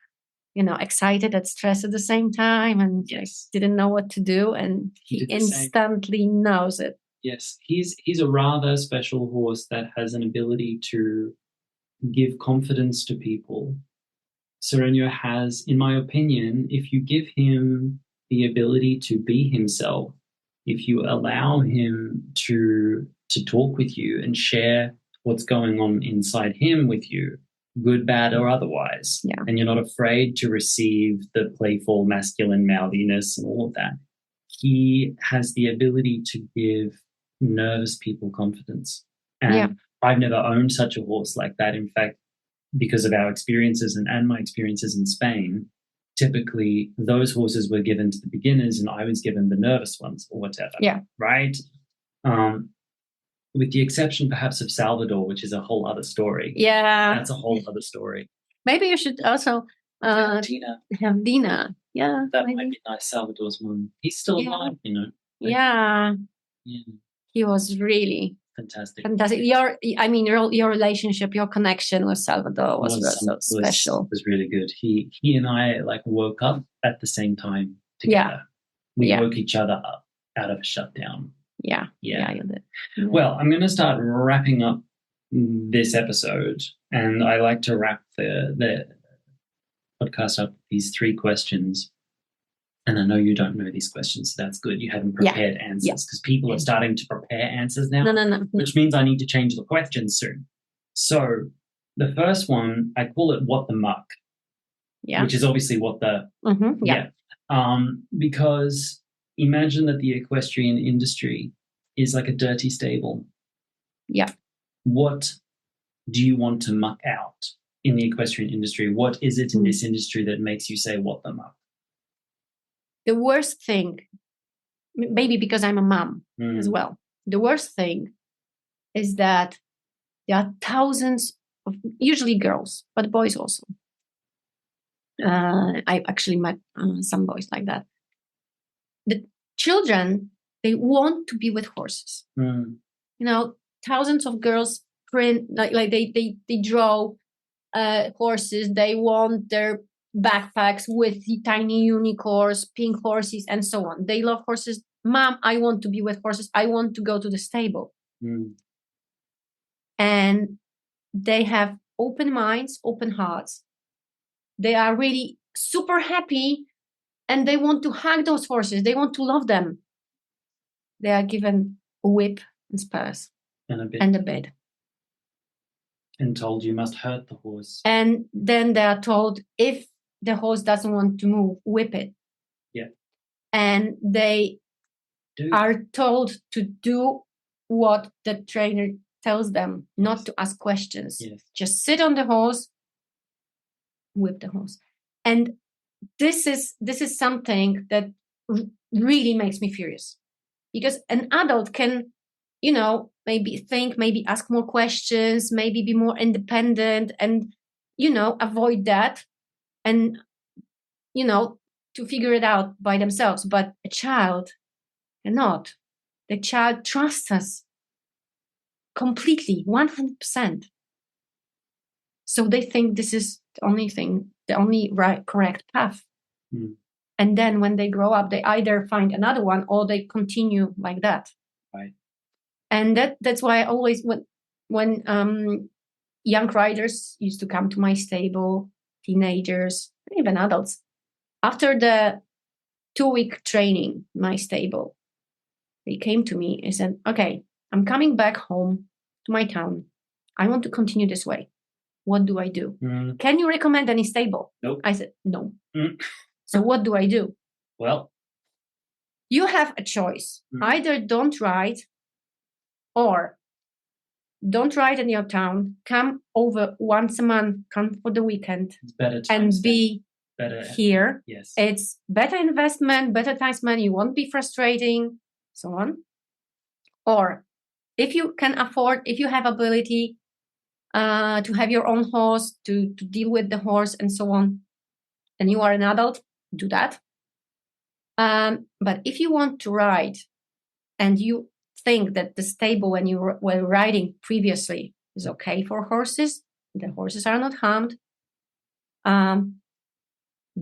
excited and stressed at the same time and didn't know what to do. And he instantly knows it. Yes, he's a rather special horse that has an ability to give confidence to people. Sorenya has, in my opinion, if you give him the ability to be himself, if you allow him to talk with you and share what's going on inside him with you, good, bad, or otherwise, and you're not afraid to receive the playful masculine mouthiness and all of that, he has the ability to give nervous people confidence. And I've never owned such a horse like that. In fact, because of our experiences and my experiences in Spain, typically those horses were given to the beginners and I was given the nervous ones or whatever. Yeah. Right? With the exception perhaps of Salvador, which is a whole other story. Yeah. That's a whole other story. Maybe you should also have Dina. Yeah. That might be nice, Salvador's mom. He's still alive, Yeah. He was really fantastic. Your relationship, your connection with Salvador was so special. Was really good. He and I woke up at the same time together. We woke each other up out of a shutdown. Yeah. Yeah. You did. Well, I'm going to start wrapping up this episode, and I like to wrap the podcast up with these 3 questions. And I know you don't know these questions, so that's good. You haven't prepared answers, because people are starting to prepare answers now. No. Which means I need to change the questions soon. So the first one, I call it "What the muck," which is obviously what the because imagine that the equestrian industry is like a dirty stable. Yeah. What do you want to muck out in the equestrian industry? What is it in this industry that makes you say "What the muck"? The worst thing, maybe because I'm a mom as well, the worst thing is that there are thousands of, usually girls, but boys also. I actually met some boys like that. The children, they want to be with horses. You know, thousands of girls print, like they draw horses. They want their backpacks with the tiny unicorns, pink horses, and so on. They love horses. Mom, I want to be with horses. I want to go to the stable. And they have open minds, open hearts. They are really super happy, and they want to hug those horses. They want to love them. They are given a whip and spurs and a bit. And told you must hurt the horse. And then they are told, if the horse doesn't want to move, whip it. Yeah. And they are told to do what the trainer tells them, not to ask questions. Yes. Just sit on the horse, whip the horse. And this is something that really makes me furious, because an adult can, you know, maybe think, maybe ask more questions, maybe be more independent, and, you know, avoid that, and, you know, to figure it out by themselves. But a child cannot. The child trusts us completely, 100%. So they think this is the only thing, the only correct path. And then when they grow up, they either find another one or they continue like that. Right. And that's why I always, when young riders used to come to my stable, teenagers, even adults, after the 2-week training, my stable, they came to me and said, okay, I'm coming back home to my town. I want to continue this way. What do I do? Can you recommend any stable? Nope. I said, no. So what do I do? Well, you have a choice. Either don't ride, or don't ride in your town. Come over once a month, come for the weekend, it's better and be here. Yes. It's better investment, better time spent. You won't be frustrating, so on. Or if you can afford, if you have ability to have your own horse, to deal with the horse and so on, and you are an adult, do that. But if you want to ride and you think that the stable when you were riding previously is okay for horses, the horses are not harmed,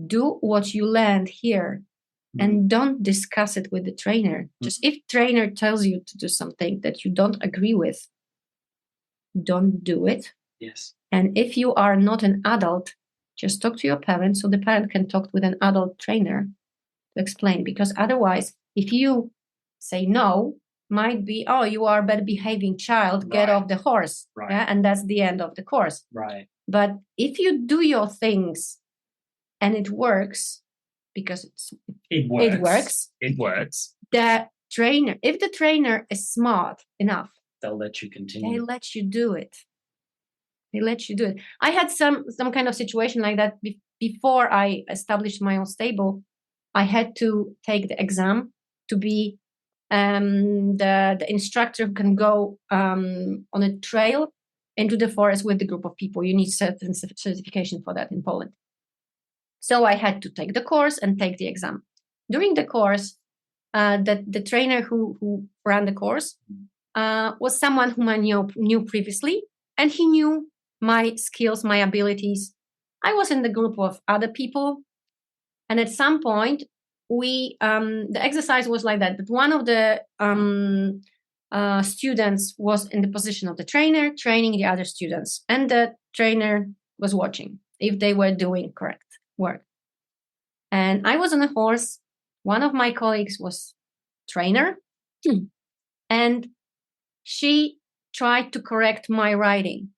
do what you learned here and don't discuss it with the trainer. Just if trainer tells you to do something that you don't agree with, don't do it. Yes. And if you are not an adult, just talk to your parent so the parent can talk with an adult trainer to explain. Because otherwise, if you say no, might be, oh, you are a bad behaving child, get off the horse. Right. Yeah, and that's the end of the course. Right. But if you do your things and it works, because it works. The trainer, if the trainer is smart enough, they'll let you continue. They let you do it. I had some kind of situation like that before I established my own stable. I had to take the exam to be the instructor who can go on a trail into the forest with the group of people. You need certain certification for that in Poland. So I had to take the course and take the exam. During the course, the trainer who ran the course was someone whom I knew previously, and he knew my skills, my abilities. I was in the group of other people, and at some point, the exercise was like that one of the students was in the position of the trainer training the other students, and the trainer was watching if they were doing correct work. And I was on a horse. One of my colleagues was trainer, and she tried to correct my riding.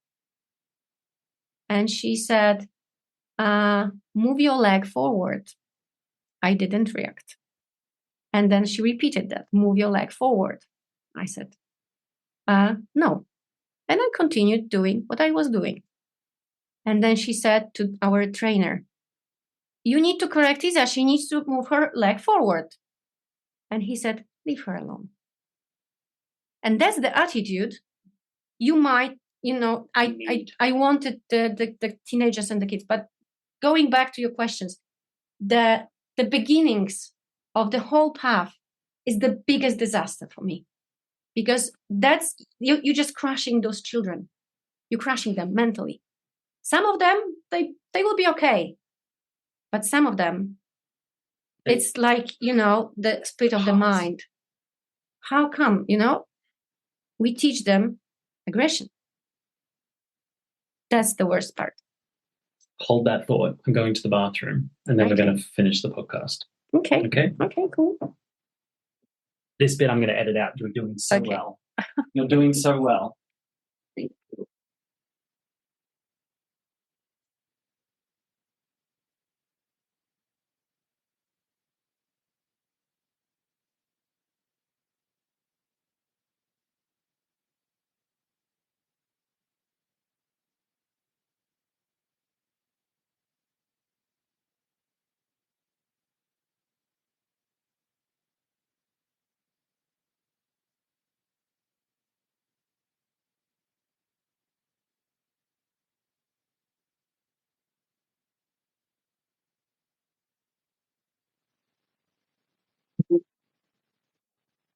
And she said, move your leg forward. I didn't react. And then she repeated that, move your leg forward. I said, no. And I continued doing what I was doing. And then she said to our trainer, you need to correct Isa. She needs to move her leg forward. And he said, leave her alone. And that's the attitude you might, I wanted the teenagers and the kids. But going back to your questions, the beginnings of the whole path is the biggest disaster for me, because that's you're just crushing those children. You're crushing them mentally. Some of them they will be okay, but some of them it's like the split of the mind. How come we teach them aggression? That's the worst part. Hold that thought. I'm going to the bathroom, and then we're going to finish the podcast. Okay. Okay, cool. This bit I'm going to edit out. You're doing so well. You're doing so well. Thank you.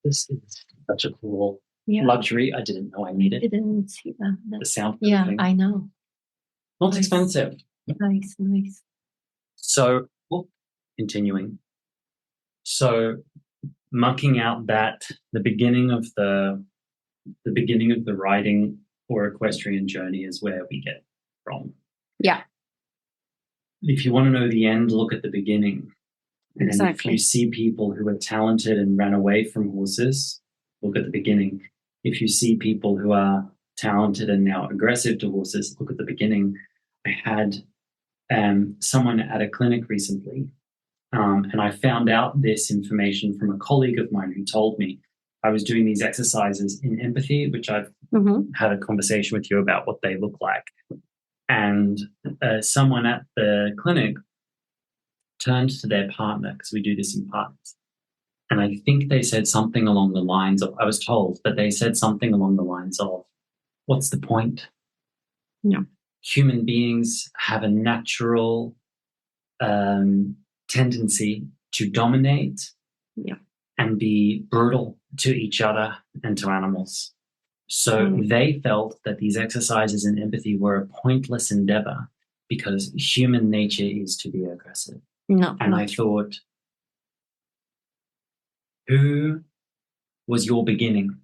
This is such a cool luxury. I didn't know I needed. I didn't see that. The sound. Yeah, I know. Not expensive. Nice. So, continuing. So, mucking out the beginning of the riding or equestrian journey is where we get wrong. Yeah. If you want to know the end, look at the beginning. And exactly. If you see people who are talented and ran away from horses, look at the beginning. If you see people who are talented and now aggressive to horses, look at the beginning. I had someone at a clinic recently, and I found out this information from a colleague of mine who told me. I was doing these exercises in empathy, which I've had a conversation with you about what they look like. And someone at the clinic turned to their partner, because we do this in partners. And I think they said something along the lines of, I was told that they said something along the lines of, what's the point? Yeah. Human beings have a natural tendency to dominate and be brutal to each other and to animals. So they felt that these exercises in empathy were a pointless endeavor because human nature is to be aggressive. No. And I thought, who was your beginning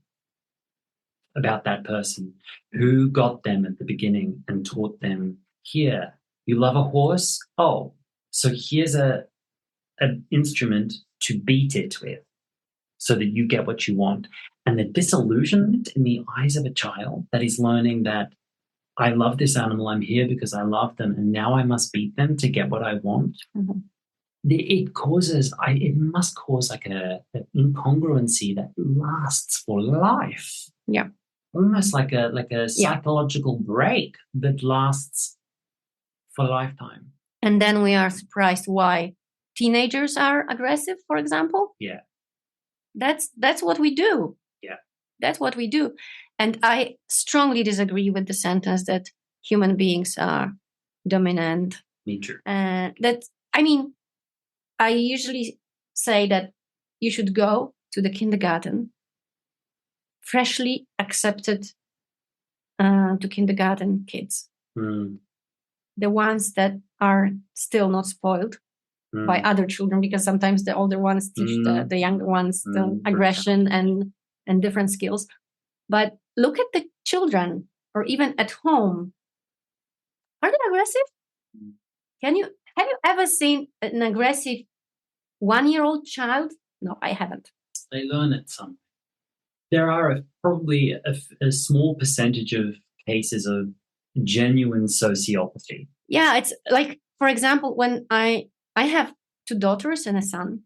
about that person? Who got them at the beginning and taught them, here, you love a horse? Oh, so here's an instrument to beat it with so that you get what you want. And the disillusionment in the eyes of a child that is learning that I love this animal, I'm here because I love them, and now I must beat them to get what I want. It must cause like an incongruency that lasts for life. Yeah. Almost like a psychological break that lasts for a lifetime. And then we are surprised why teenagers are aggressive, for example. Yeah. That's what we do. Yeah. That's what we do. And I strongly disagree with the sentence that human beings are dominant. Me too. I usually say that you should go to the kindergarten, freshly accepted to kindergarten kids. The ones that are still not spoiled, by other children, because sometimes the older ones teach the younger ones the aggression and different skills. But look at the children, or even at home. Are they aggressive? Have you ever seen an aggressive 1-year-old child? No, I haven't. They learn it some. There are probably a small percentage of cases of genuine sociopathy. Yeah, it's like, for example, when I have 2 daughters and a son,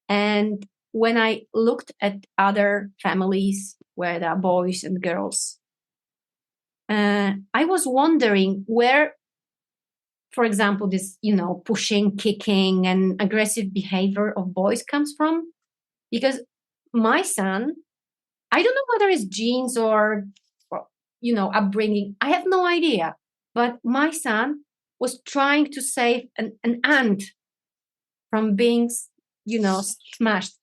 and when I looked at other families where there are boys and girls, I was wondering where, for example, this, pushing, kicking, and aggressive behavior of boys comes from. Because my son, I don't know whether it's genes or upbringing. I have no idea. But my son was trying to save an ant from being, smashed.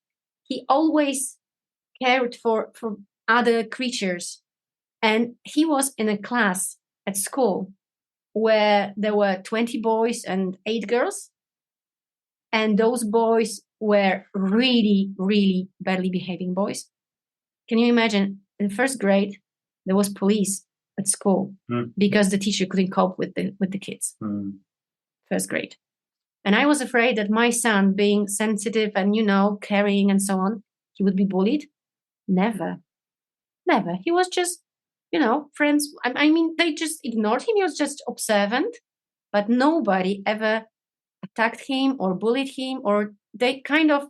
He always cared for other creatures. And he was in a class at school where there were 20 boys and 8 girls. And those boys were really, really badly behaving boys. Can you imagine? In 1st grade, there was police at school because the teacher couldn't cope with the kids. 1st grade. And I was afraid that my son, being sensitive and, caring and so on, he would be bullied. Never. He was just, friends. I mean, they just ignored him. He was just observant, but nobody ever attacked him or bullied him, or they kind of,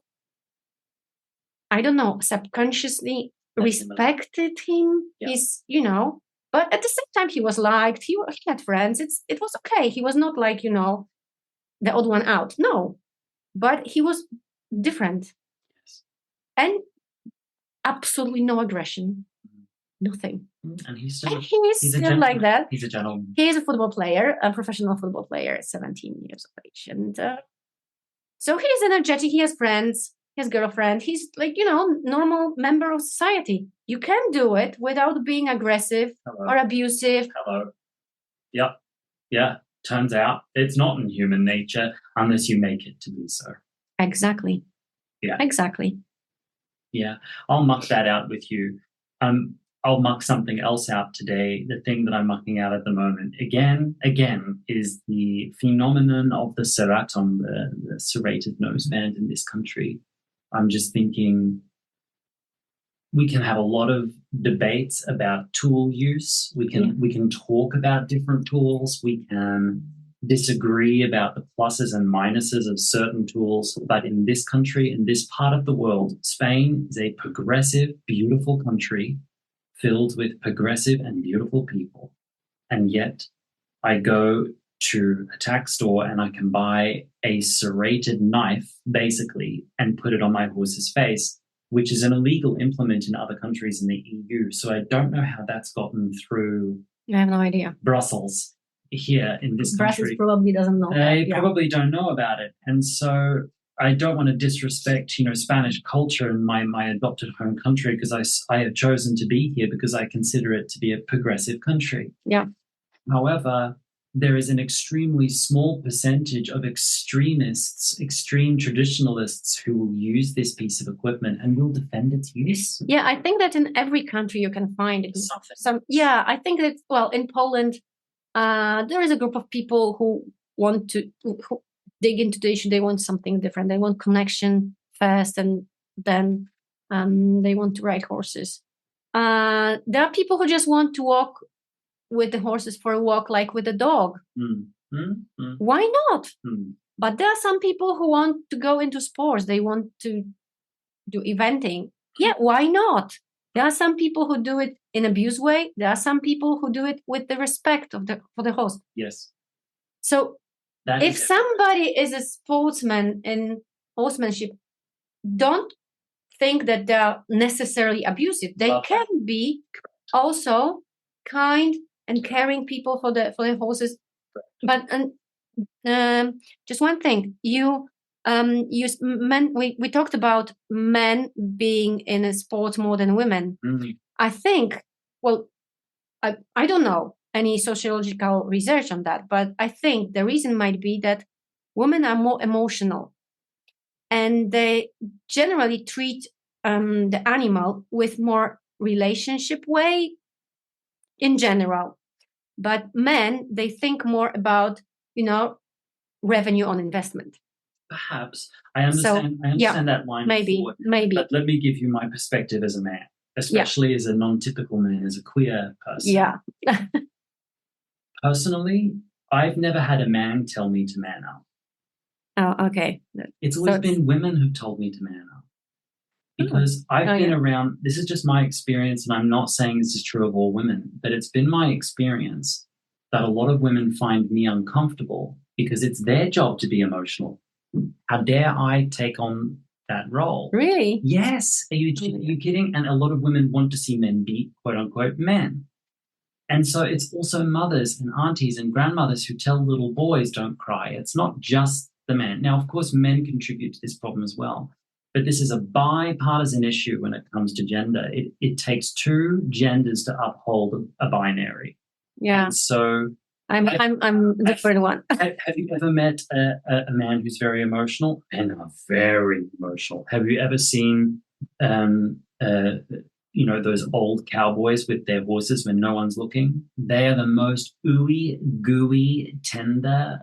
I don't know, subconsciously respected him. Yeah. He's, but at the same time, he was liked. He had friends. It was okay. He was not like, the odd one out. No, but he was different. Yes. And absolutely no aggression. Nothing. And he's still like that. He's a gentleman. He is a football player, a professional football player at 17 years of age. And so he's energetic. He has friends. He has girlfriend. He's like, normal member of society. You can do it without being aggressive or abusive. Yeah. Turns out it's not in human nature unless you make it to be so. Exactly. Yeah. Exactly. Yeah. I'll muck that out with you. I'll muck something else out today. The thing that I'm mucking out at the moment, again, is the phenomenon of the serratum, the serrated noseband in this country. I'm just thinking we can have a lot of debates about tool use. We can talk about different tools. We can disagree about the pluses and minuses of certain tools. But in this country, in this part of the world, Spain is a progressive, beautiful country filled with progressive and beautiful people. And yet I go to a tack store and I can buy a serrated knife, basically, and put it on my horse's face, which is an illegal implement in other countries in the EU. So I don't know how that's gotten through. I have no idea. Brussels here in this country. Brussels probably doesn't know. They probably don't know about it. And so I don't want to disrespect, Spanish culture in my adopted home country, because I have chosen to be here because I consider it to be a progressive country. Yeah. However, there is an extremely small percentage of extremists, extreme traditionalists who will use this piece of equipment and will defend its use. Yeah, I think that in every country you can find it. I think that, in Poland, there is a group of people who want to who dig into the issue. They want something different. They want connection first, and then they want to ride horses. There are people who just want to walk with the horses for a walk, like with a dog. Why not? But there are some people who want to go into sports. They want to do eventing. Yeah, why not? There are some people who do it in abuse way. There are some people who do it with the respect for the horse. Yes. So if somebody is a sportsman in horsemanship, don't think that they are necessarily abusive. They can be also kind and caring people for the horses. But just one thing, you we talked about men being in a sport more than women. I think, I don't know any sociological research on that, but I think the reason might be that women are more emotional, and they generally treat the animal with more relationship way in general. But men, they think more about, revenue on investment. Perhaps. I understand that line of thought. Maybe. But let me give you my perspective as a man, especially as a non-typical man, as a queer person. Yeah. Personally, I've never had a man tell me to man up. Oh, okay. It's always been women who've told me to man up. Because I've been around, this is just my experience, and I'm not saying this is true of all women, but it's been my experience that a lot of women find me uncomfortable because it's their job to be emotional. How dare I take on that role? Really? Yes. Are you kidding? And a lot of women want to see men be, quote unquote, men. And so it's also mothers and aunties and grandmothers who tell little boys don't cry. It's not just the men. Now, of course, men contribute to this problem as well. But this is a bipartisan issue when it comes to gender. It takes two genders to uphold a binary. Yeah. And so I'm the third one. Have you ever met a man who's very emotional? And are very emotional. Have you ever seen those old cowboys with their horses when no one's looking? They are the most ooey, gooey, tender,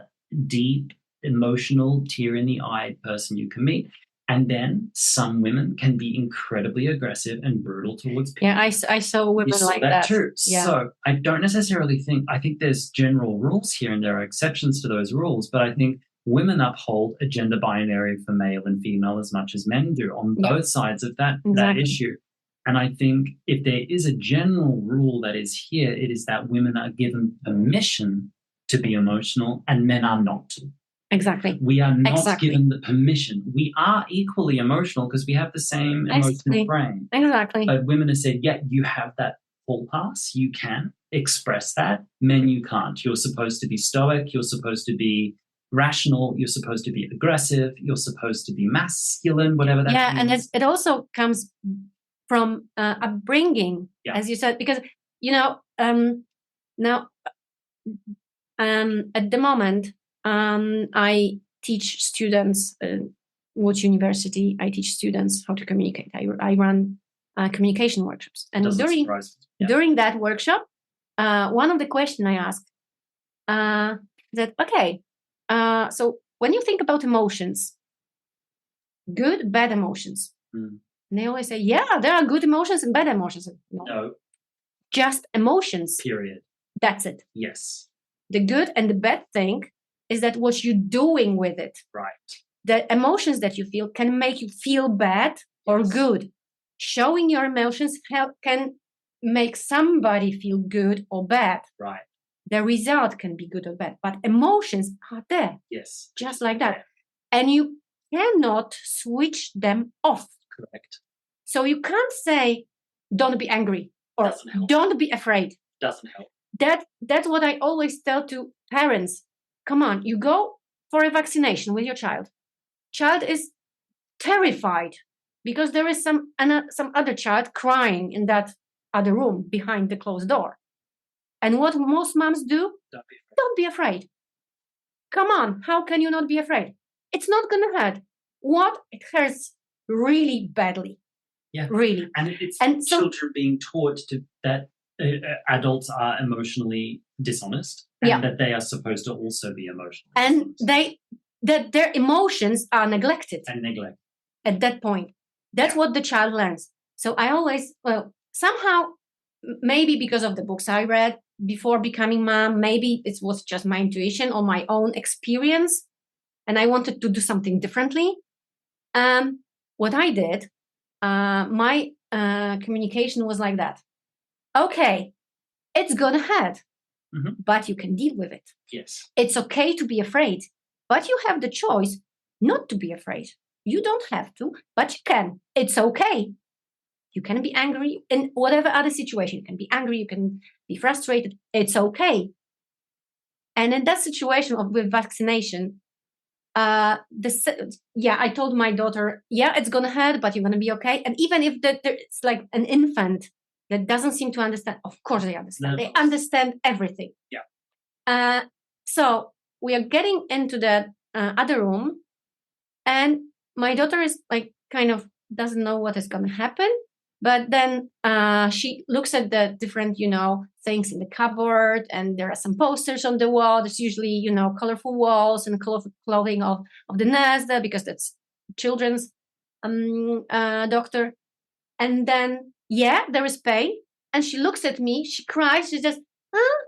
deep, emotional, tear-in-the-eye person you can meet. And then some women can be incredibly aggressive and brutal towards people. Yeah, I saw women like that too. Yeah. So I don't necessarily I think there's general rules here and there are exceptions to those rules, but I think women uphold a gender binary for male and female as much as men do on both sides of that issue. And I think if there is a general rule that is here, it is that women are given permission to be emotional and men are not to. Exactly. We are not given the permission. We are equally emotional because we have the same emotional brain. Exactly. But women have said, yeah, you have that full pass. You can express that. Men, you can't. You're supposed to be stoic. You're supposed to be rational. You're supposed to be aggressive. You're supposed to be masculine, whatever that means. And it also comes from upbringing, as you said, because, now at the moment, I teach students, Łódź University, I teach students how to communicate. I run communication workshops. And during that workshop, one of the questions I asked, so when you think about emotions, good, bad emotions, and they always say, yeah, there are good emotions and bad emotions. No. Just emotions. Period. That's it. Yes. The good and the bad thing is that what you're doing with it. Right. The emotions that you feel can make you feel bad or good. Showing your emotions can make somebody feel good or bad. Right. The result can be good or bad, but emotions are there. Yes. Just like that. And you cannot switch them off. Correct. So you can't say, don't be angry or don't be afraid. Doesn't help. That's what I always tell to parents. Come on, you go for a vaccination with your child. Child is terrified because there is some other child crying in that other room behind the closed door. And what most moms do? Don't be afraid. Come on, how can you not be afraid? It's not going to hurt. What? It hurts really badly. Yeah. Really. And children being taught that adults are emotionally dishonest and that they are supposed to also be emotional. And that their emotions are neglected. At that point. That's what the child learns. So I always, somehow, maybe because of the books I read before becoming mom, maybe it was just my intuition or my own experience, and I wanted to do something differently. What I did, my communication was like that. Okay, it's gonna hurt, but you can deal with it. Yes. It's okay to be afraid, but you have the choice not to be afraid. You don't have to, but you can. It's okay. You can be angry in whatever other situation. You can be angry, you can be frustrated. It's okay. And in that situation with vaccination, I told my daughter, it's going to hurt, but you're going to be okay. And even if it's like an infant that doesn't seem to understand, of course they understand. They understand everything. Yeah. So we are getting into that other room, and my daughter is like kind of doesn't know what is going to happen. But then she looks at the different, things in the cupboard, and there are some posters on the wall. There's usually, colorful walls and colorful clothing of the Nasda, because that's children's doctor. And then, there is pain. And she looks at me, she cries, she just, huh?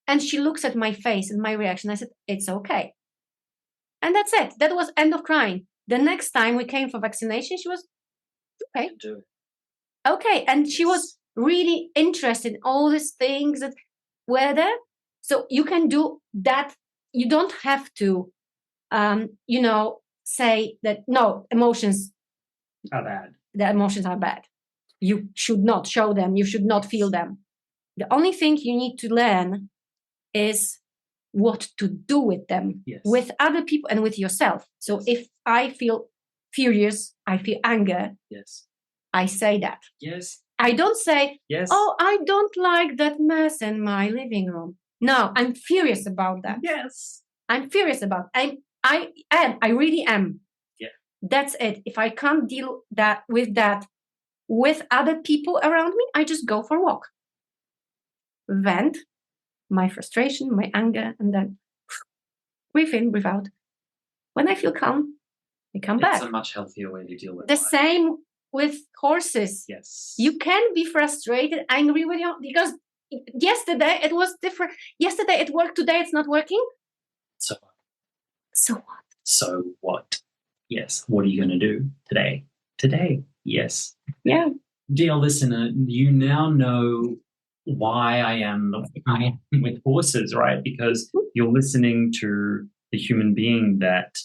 And she looks at my face and my reaction. I said, it's okay. And that's it. That was end of crying. The next time we came for vaccination, she was, okay. Okay. And she was really interested in all these things that were there. So you can do that. You don't have to, say that, no, emotions are bad. The emotions are bad. You should not show them. You should not feel them. The only thing you need to learn is what to do with them, with other people and with yourself. So if I feel furious, I feel anger, I say that. I don't say, oh, I don't like that mess in my living room. No, I'm furious about that. I'm furious about it. I really am. That's it. If I can't deal with other people around me, I just go for a walk. Vent my frustration, my anger, and then breathe in, breathe out. When I feel calm, I come back. It's a much healthier way to deal with the life. Same with horses. You can be frustrated, angry with you, because yesterday it was different. Yesterday it worked, today it's not working. So what? So what? Yes. What are you going to do today? Yes. Yeah. Dear listener, you now know why I am the way I am with horses, right? Because you're listening to the human being that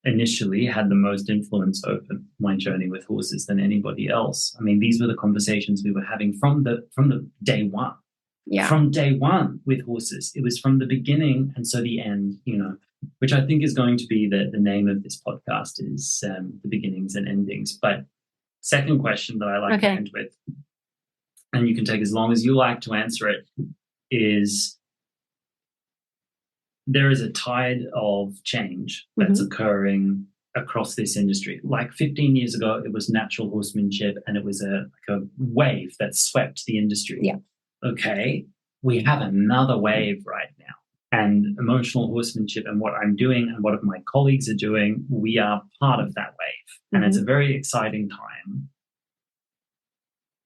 initially had the most influence over my journey with horses than anybody else. I mean, these were the conversations we were having from the day one. From day one with horses. It was from the beginning, and so the end, which I think is going to be the name of this podcast, is the beginnings and endings. But second question that I like to end with, and you can take as long as you like to answer it, is there is a tide of change that's occurring across this industry. Like 15 years ago, it was natural horsemanship, and it was a wave that swept the industry. Okay, we have another wave right now. And emotional horsemanship and what I'm doing and what my colleagues are doing, we are part of that wave. And it's a very exciting time.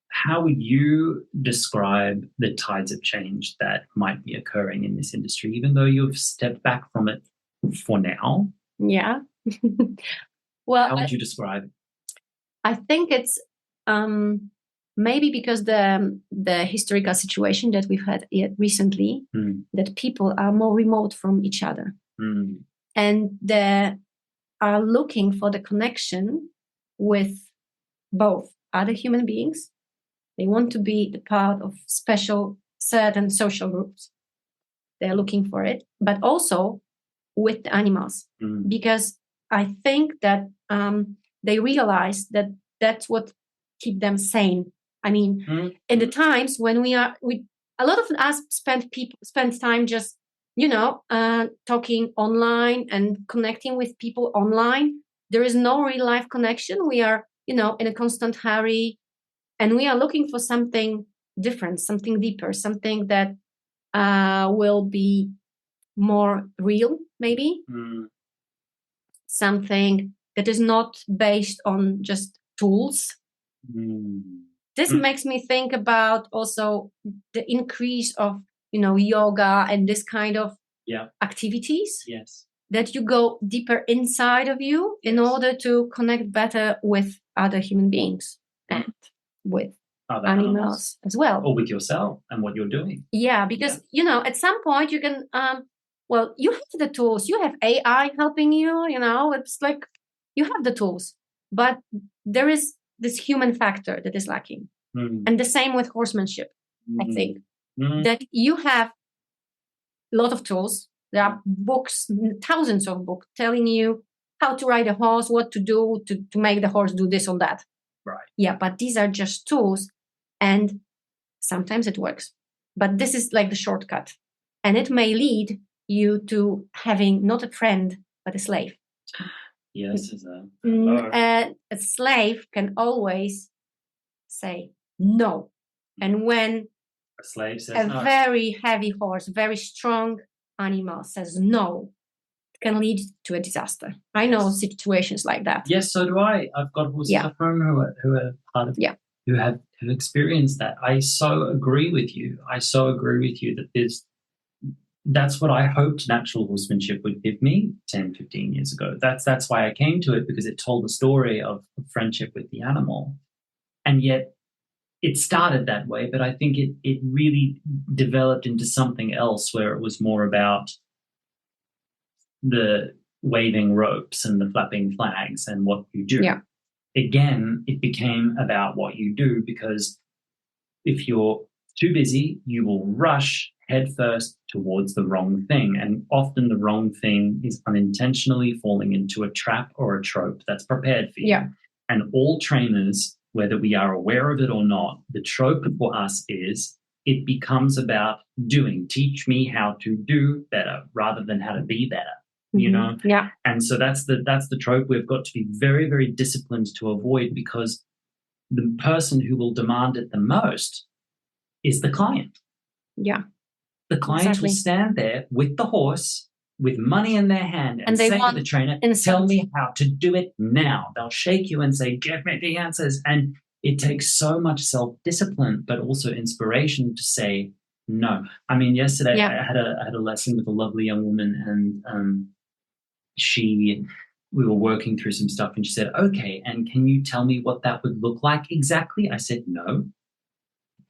How would you describe the tides of change that might be occurring in this industry, even though you've stepped back from it for now? Yeah. Well, how would you describe it? I think it's maybe because the historical situation that we've had recently, that people are more remote from each other, and they are looking for the connection with both other human beings. They want to be the part of special certain social groups. They're looking for it, but also with the animals, because I think that they realize that that's what keep them sane. I mean, in the times when a lot of us spend time just, talking online and connecting with people online. There is no real life connection. We are, in a constant hurry, and we are looking for something different, something deeper, something that will be more real, maybe. Something that is not based on just tools. This makes me think about also the increase of, yoga and this kind of activities. That you go deeper inside of you in order to connect better with other human beings and with other animals as well. Or with yourself and what you're doing. Yeah, because, at some point you can, you have the tools. You have AI helping you, it's like you have the tools. But there is this human factor that is lacking. And the same with horsemanship, I think. That you have a lot of tools. There are books, thousands of books telling you how to ride a horse, what to do to make the horse do this or that. Right. Yeah, but these are just tools. And sometimes it works. But this is like the shortcut. And it may lead you to having not a friend, but a slave. Yes, A slave can always say no. And when a slave says a no, very heavy horse, very strong animal says no, it can lead to a disaster. I know situations like that. Yes, so do I. I've got horses at home who are part of who have experienced that. I so agree with you. That that's what I hoped natural horsemanship would give me 10, 15 years ago. That's why I came to it, because it told the story of friendship with the animal. And yet it started that way, but I think it really developed into something else where it was more about the waving ropes and the flapping flags and what you do. Yeah. Again, it became about what you do, because if you're too busy, you will rush headfirst towards the wrong thing. And often the wrong thing is unintentionally falling into a trap or a trope that's prepared for you. Yeah. And all trainers, whether we are aware of it or not, the trope for us is it becomes about doing. Teach me how to do better rather than how to be better. You know? Yeah. And so that's the trope we've got to be very, very disciplined to avoid, because the person who will demand it the most is the client. Yeah. The client will stand there with the horse, with money in their hand, and say to the trainer, tell me how to do it now. They'll shake you and say, give me the answers. And it takes so much self-discipline, but also inspiration to say no. I mean, yesterday I had a lesson with a lovely young woman, and we were working through some stuff, and she said, okay, and can you tell me what that would look like exactly? I said, no.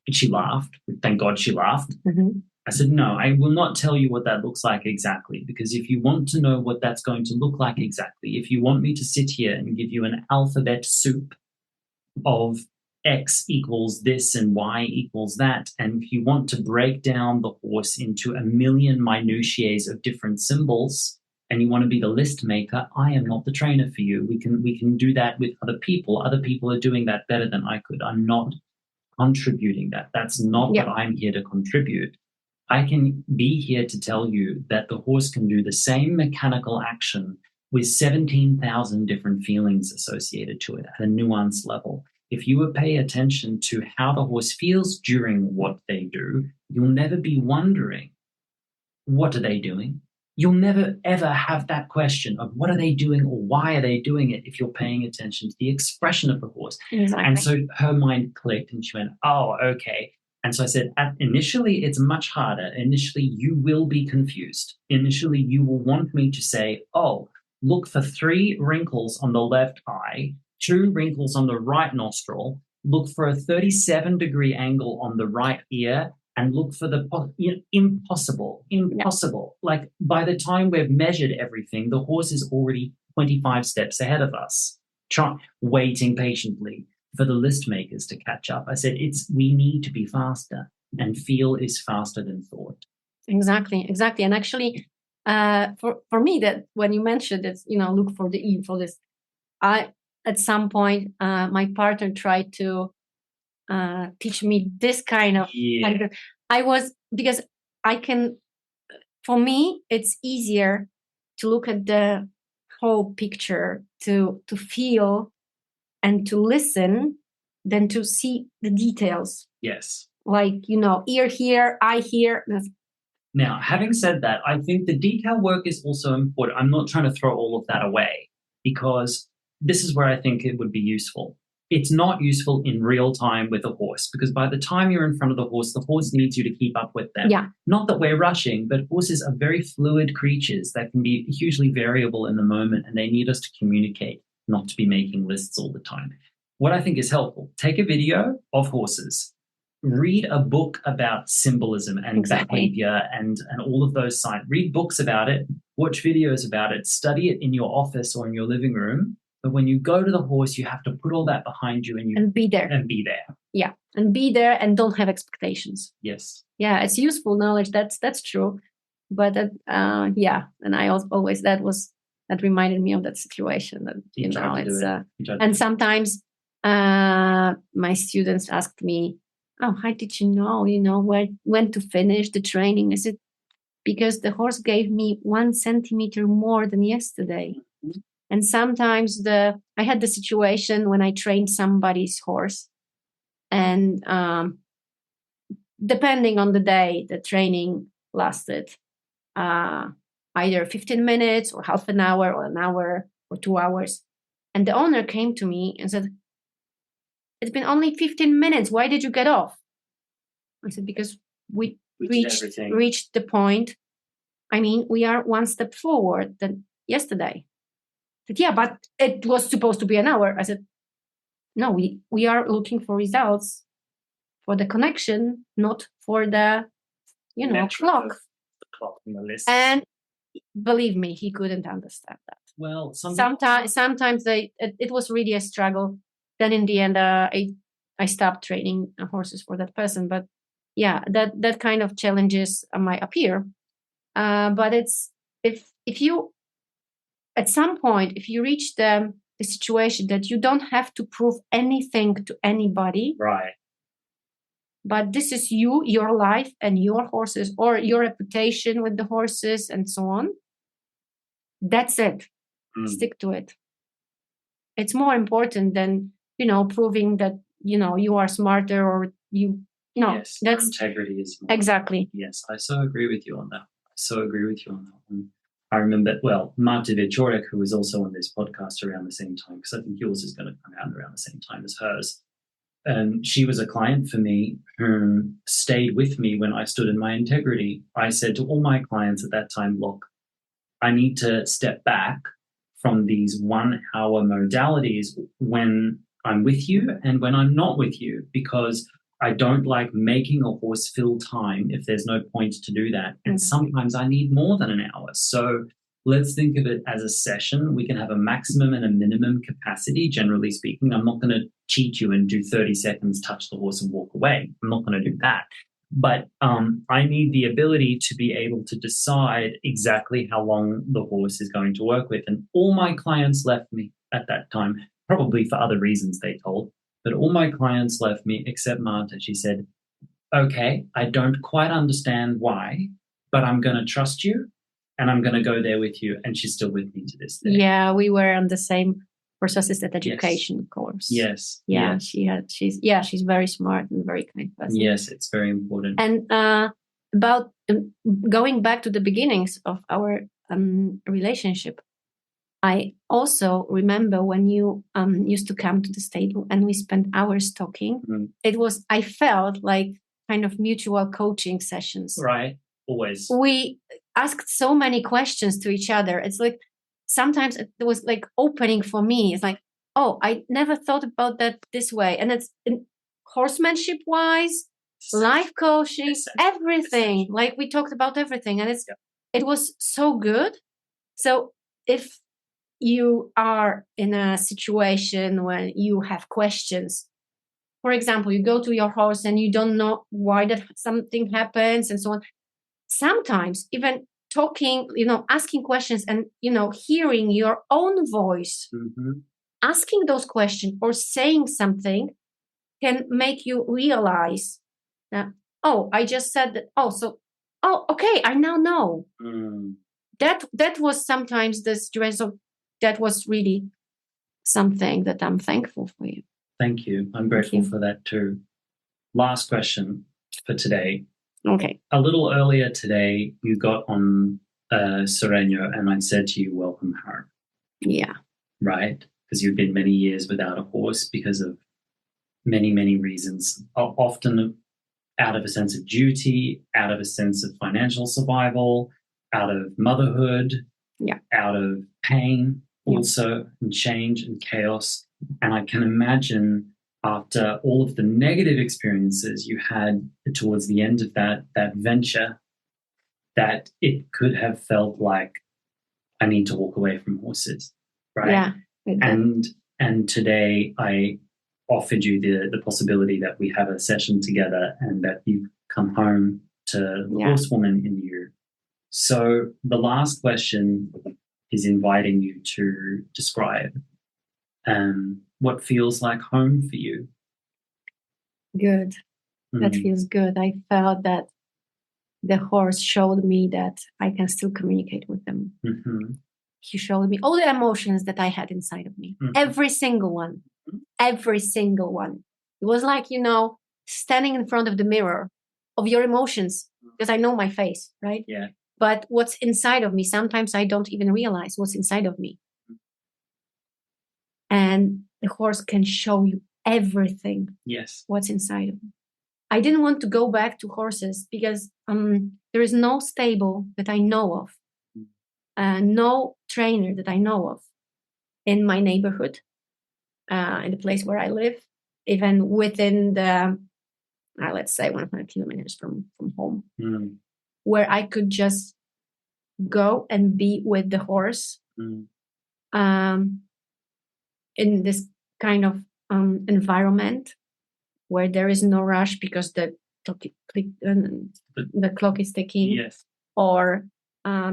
But she laughed. Thank God she laughed. Mm-hmm. I said, no, I will not tell you what that looks like exactly, because if you want to know what that's going to look like exactly, if you want me to sit here and give you an alphabet soup of X equals this and Y equals that, and if you want to break down the horse into a million minutiae of different symbols, and you want to be the list maker, I am not the trainer for you. We can do that with other people. Other people are doing that better than I could. I'm not contributing that. That's not what I'm here to contribute. I can be here to tell you that the horse can do the same mechanical action with 17,000 different feelings associated to it at a nuanced level. If you would pay attention to how the horse feels during what they do, you'll never be wondering, what are they doing? You'll never, ever have that question of what are they doing or why are they doing it if you're paying attention to the expression of the horse. Exactly. And so her mind clicked and she went, oh, okay. And so I said, initially, it's much harder. Initially, you will be confused. Initially, you will want me to say, oh, look for 3 wrinkles on the left eye, 2 wrinkles on the right nostril, look for a 37-degree angle on the right ear, and look for the impossible. Like by the time we've measured everything, the horse is already 25 steps ahead of us, waiting patiently for the list makers to catch up. I said, we need to be faster, and feel is faster than thought. Exactly. And actually, for me, that when you mentioned it, look for the E for this, at some point, my partner tried to teach me this kind of. Because for me, it's easier to look at the whole picture, to feel and to listen than to see the details. Yes. Like, ear here, eye here. Now, having said that, I think the detail work is also important. I'm not trying to throw all of that away, because this is where I think it would be useful. It's not useful in real time with a horse, because by the time you're in front of the horse needs you to keep up with them. Yeah. Not that we're rushing, but horses are very fluid creatures that can be hugely variable in the moment, and they need us to communicate, not to be making lists all the time. What I think is helpful, take a video of horses, read a book about symbolism and behavior and all of those signs. Read books about it, watch videos about it, study it in your office or in your living room. But when you go to the horse, you have to put all that behind you and be there. Yeah, and be there and don't have expectations. Yes. Yeah, it's useful knowledge. That's true. But and I always that reminded me of that situation. That it's and sometimes my students asked me, "Oh, how did you know? When to finish the training?" I said, because the horse gave me 1 centimeter more than yesterday. Mm-hmm. And sometimes I had the situation when I trained somebody's horse, and depending on the day, the training lasted either 15 minutes or half an hour or an hour or 2 hours. And the owner came to me and said, "It's been only 15 minutes. Why did you get off?" I said, "Because we reached the point. I mean, we are 1 step forward than yesterday." I said, "Yeah, but it was supposed to be an hour." I said, "No, we are looking for results for the connection, not for the, clock." The clock in the list. And believe me, he couldn't understand that. Well, sometimes it was really a struggle. Then in the end, I stopped training horses for that person. But yeah, that kind of challenges might appear. But it's if you at some point, if you reach the situation that you don't have to prove anything to anybody, right? But this is you, your life, and your horses, or your reputation with the horses, and so on. That's it. Stick to it. It's more important than proving that you are smarter, or Yes, that's integrity is more. Exactly. Yes, I so agree with you on that. I remember, Marta Vichorek, who was also on this podcast around the same time, because I think yours is going to come out around the same time as hers. She was a client for me who stayed with me when I stood in my integrity. I said to all my clients at that time, look, I need to step back from these 1 hour modalities when I'm with you and when I'm not with you, because I don't like making a horse fill time if there's no point to do that. And sometimes I need more than an hour. So let's think of it as a session. We can have a maximum and a minimum capacity, generally speaking. I'm not going to cheat you and do 30 seconds, touch the horse and walk away. I'm not going to do that. But I need the ability to be able to decide exactly how long the horse is going to work with. And all my clients left me at that time, probably for other reasons they told, but all my clients left me except Marta. She said, "Okay, I don't quite understand why, but I'm going to trust you and I'm going to go there with you." And she's still with me to this day. Yeah, we were on the same horse assisted education course. Yes. Yeah, yes. She's very smart and very kind person. Yes, it's very important. And about going back to the beginnings of our relationship, I also remember when you used to come to the stable and we spent hours talking. I felt like kind of mutual coaching sessions. Right, always. We asked so many questions to each other. It's like sometimes it was like opening for me. It's like, oh, I never thought about that this way. And it's horsemanship wise, life coaching, everything. Like we talked about everything, and it was so good. So if you are in a situation when you have questions, for example, you go to your horse and you don't know why that something happens and so on. Sometimes even talking, asking questions and, hearing your own voice, asking those questions or saying something can make you realize that, oh, I just said that. Okay, I now know. That was sometimes the stress of, that was really something that I'm thankful for you. Thank you. I'm grateful for that too. Last question for today. Okay. A little earlier today, you got on Sereno and I said to you, welcome home. Yeah. Right? Because you've been many years without a horse because of many, many reasons, often out of a sense of duty, out of a sense of financial survival, out of motherhood, out of pain also, and change and chaos. And I can imagine after all of the negative experiences you had towards the end of that venture, that it could have felt like I need to walk away from horses, right? Yeah. And today I offered you the possibility that we have a session together and that you come home to the horsewoman in you. So the last question is inviting you to describe what feels like home for you. Good. That feels good. I felt that the horse showed me that I can still communicate with them. Mm-hmm. He showed me all the emotions that I had inside of me. Mm-hmm. Every single one. Every single one. It was like, standing in front of the mirror of your emotions, because I know my face, right? Yeah. But what's inside of me, sometimes I don't even realize what's inside of me. And the horse can show you everything. Yes. What's inside of me. I didn't want to go back to horses because there is no stable that I know of, no trainer that I know of in my neighborhood, in the place where I live, even within the, let's say 100 kilometers from home, where I could just go and be with the horse in this kind of environment where there is no rush because the clock is ticking, yes, or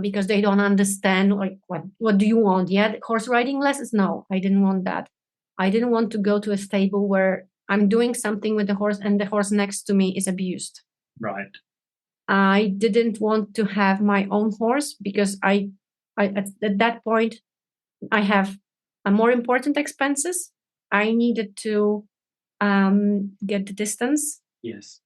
because they don't understand, like, what do you want? Yeah, horse riding lessons? No, I didn't want that. I didn't want to go to a stable where I'm doing something with the horse and the horse next to me is abused. Right. I didn't want to have my own horse because I at that point I have more important expenses. I needed to get the distance. Yes.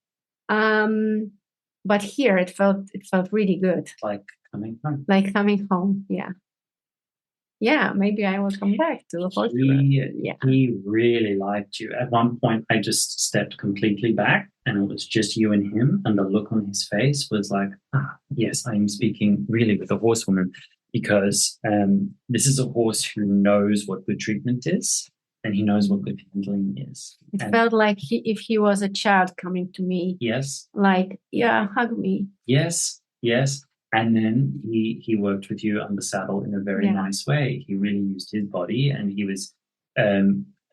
But here it felt really good. Like coming home. Like coming home. Yeah. Yeah. Maybe I will come back to the horse. He really liked you. At one point, I just stepped completely back, and it was just you and him. And the look on his face was like, yes, I'm speaking really with a horsewoman, because this is a horse who knows what good treatment is. And he knows what good handling is. It felt like if he was a child coming to me. Yes. Like, yeah, hug me. Yes, yes. And then he worked with you on the saddle in a very nice way. He really used his body, and he was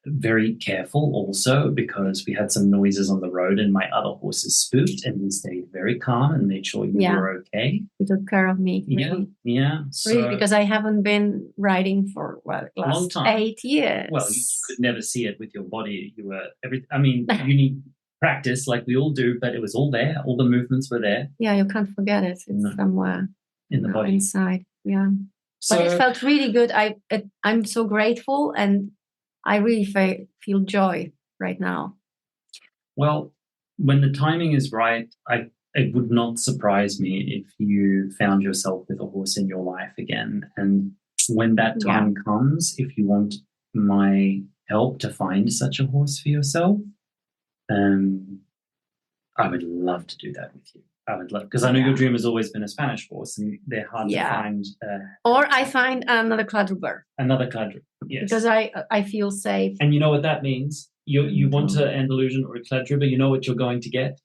very careful also, because we had some noises on the road and my other horses spooked, and he stayed very calm and made sure you were okay. He took care of me. Really. Yeah. So, really, because I haven't been riding for last 8 years. Well, you could never see it with your body. You were you need practice like we all do, but it was all there. All the movements were there. Yeah, you can't forget it. It's somewhere in the body, inside. Yeah. So, but it felt really good. I'm so grateful, and I really feel joy right now. Well, when the timing is right, it would not surprise me if you found yourself with a horse in your life again. And when that time comes, if you want my help to find such a horse for yourself, I would love to do that with you. I would love, because I know your dream has always been a Spanish horse, and they're hard to find. Or I find another quadruber. Another quadruber, yes. Because I feel safe. And you know what that means? You want an Andalusian or a quadruber, you know what you're going to get?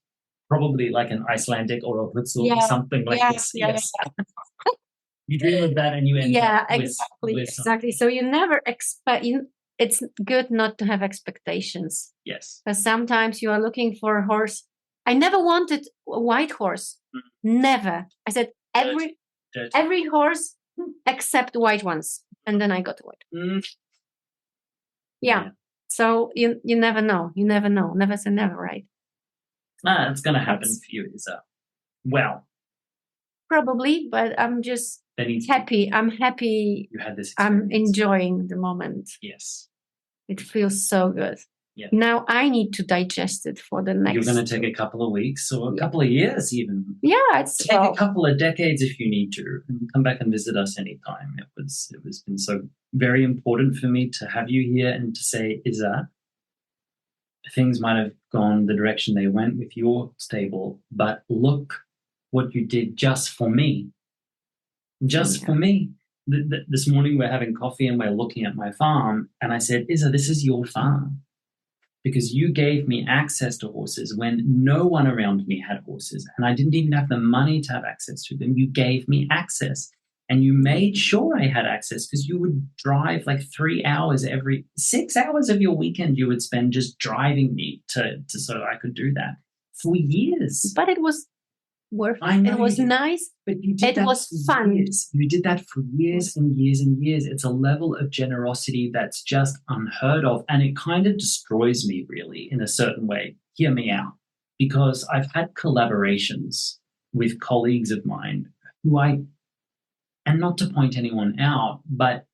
Probably like an Icelandic or a Hutzel or something like this. Yes. You dream of that and you end up with exactly. So you never expect. It's good not to have expectations. Yes. Because sometimes you are looking for a horse. I never wanted a white horse. Never. I said every horse except white ones, and then I got white. Yeah. So you never know. You never know. Never say never, right? It's going to happen for you, Isa. Well, probably, but I'm just happy. I'm happy. You had this experience. I'm enjoying the moment. Yes. It feels so good. Yeah. Now I need to digest it for the next. You're going to take a couple of weeks or a couple of years even. Yeah, take a couple of decades if you need to, and come back and visit us anytime. It was been so very important for me to have you here and to say, Isa, things might have gone the direction they went with your stable, but look what you did just for me. Just for me. This morning we're having coffee and we're looking at my farm, and I said, Isa, this is your farm. Because you gave me access to horses when no one around me had horses, and I didn't even have the money to have access to them. You gave me access, and you made sure I had access, because you would drive like 3 hours every 6 hours of your weekend. You would spend just driving me to so I could do that for years. But it was worth it. It was nice. But you did it was fun. Years. You did that for years and years and years. It's a level of generosity that's just unheard of. And it kind of destroys me, really, in a certain way. Hear me out. Because I've had collaborations with colleagues of mine who and not to point anyone out, but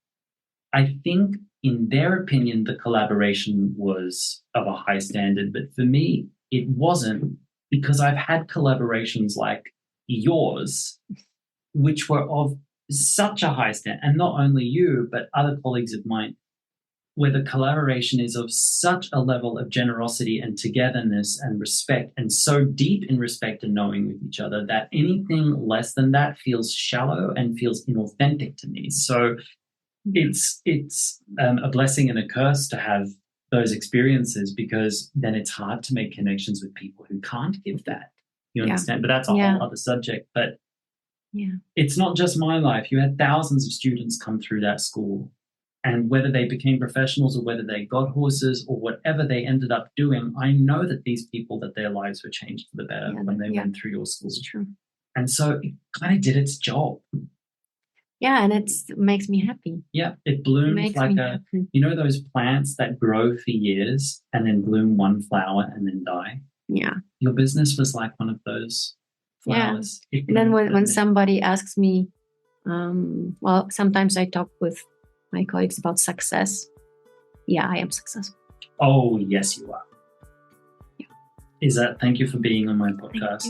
I think in their opinion, the collaboration was of a high standard. But for me, it wasn't, because I've had collaborations like yours, which were of such a high standard. And not only you, but other colleagues of mine, where the collaboration is of such a level of generosity and togetherness and respect, and so deep in respect and knowing with each other, that anything less than that feels shallow and feels inauthentic to me. So it's a blessing and a curse to have those experiences, because then it's hard to make connections with people who can't give that. You understand? But that's a whole other subject. But it's not just my life. You had thousands of students come through that school. And whether they became professionals or whether they got horses or whatever they ended up doing, I know that these people, that their lives were changed for the better when they went through your school. It's true. And so it kind of did its job. Yeah, and it makes me happy. Yeah, it blooms like you know those plants that grow for years and then bloom one flower and then die? Yeah. Your business was like one of those flowers. Yeah. And then when somebody asks me, well, sometimes I talk with my colleagues about success. Yeah, I am successful. Oh, yes, you are. Yeah. Isa, thank you for being on my podcast.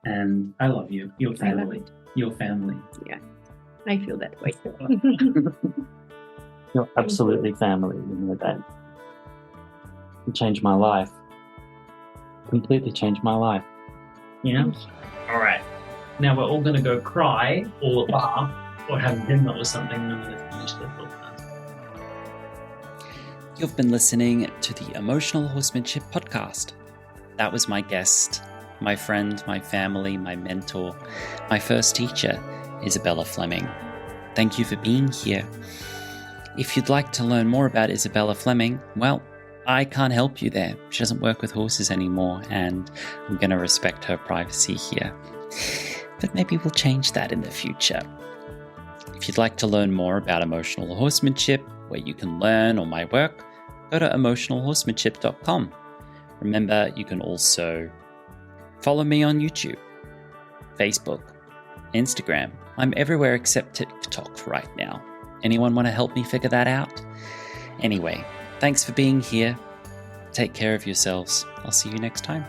And I love you. Your family. Your family. Yeah, I feel that way. You're absolutely family. You know that. It changed my life. Completely changed my life. Yeah? All right. Now we're all going to go cry or laugh or have dinner or something, and I'm going to finish the podcast. You've been listening to the Emotional Horsemanship podcast. That was my guest, my friend, my family, my mentor, my first teacher, Isabella Flemming. Thank you for being here. If you'd like to learn more about Isabella Flemming, well, I can't help you there. She doesn't work with horses anymore, and I'm going to respect her privacy here. But maybe we'll change that in the future. If you'd like to learn more about emotional horsemanship, where you can learn or my work, go to emotionalhorsemanship.com. Remember, you can also follow me on YouTube, Facebook, Instagram. I'm everywhere except TikTok right now. Anyone want to help me figure that out? Anyway, thanks for being here. Take care of yourselves. I'll see you next time.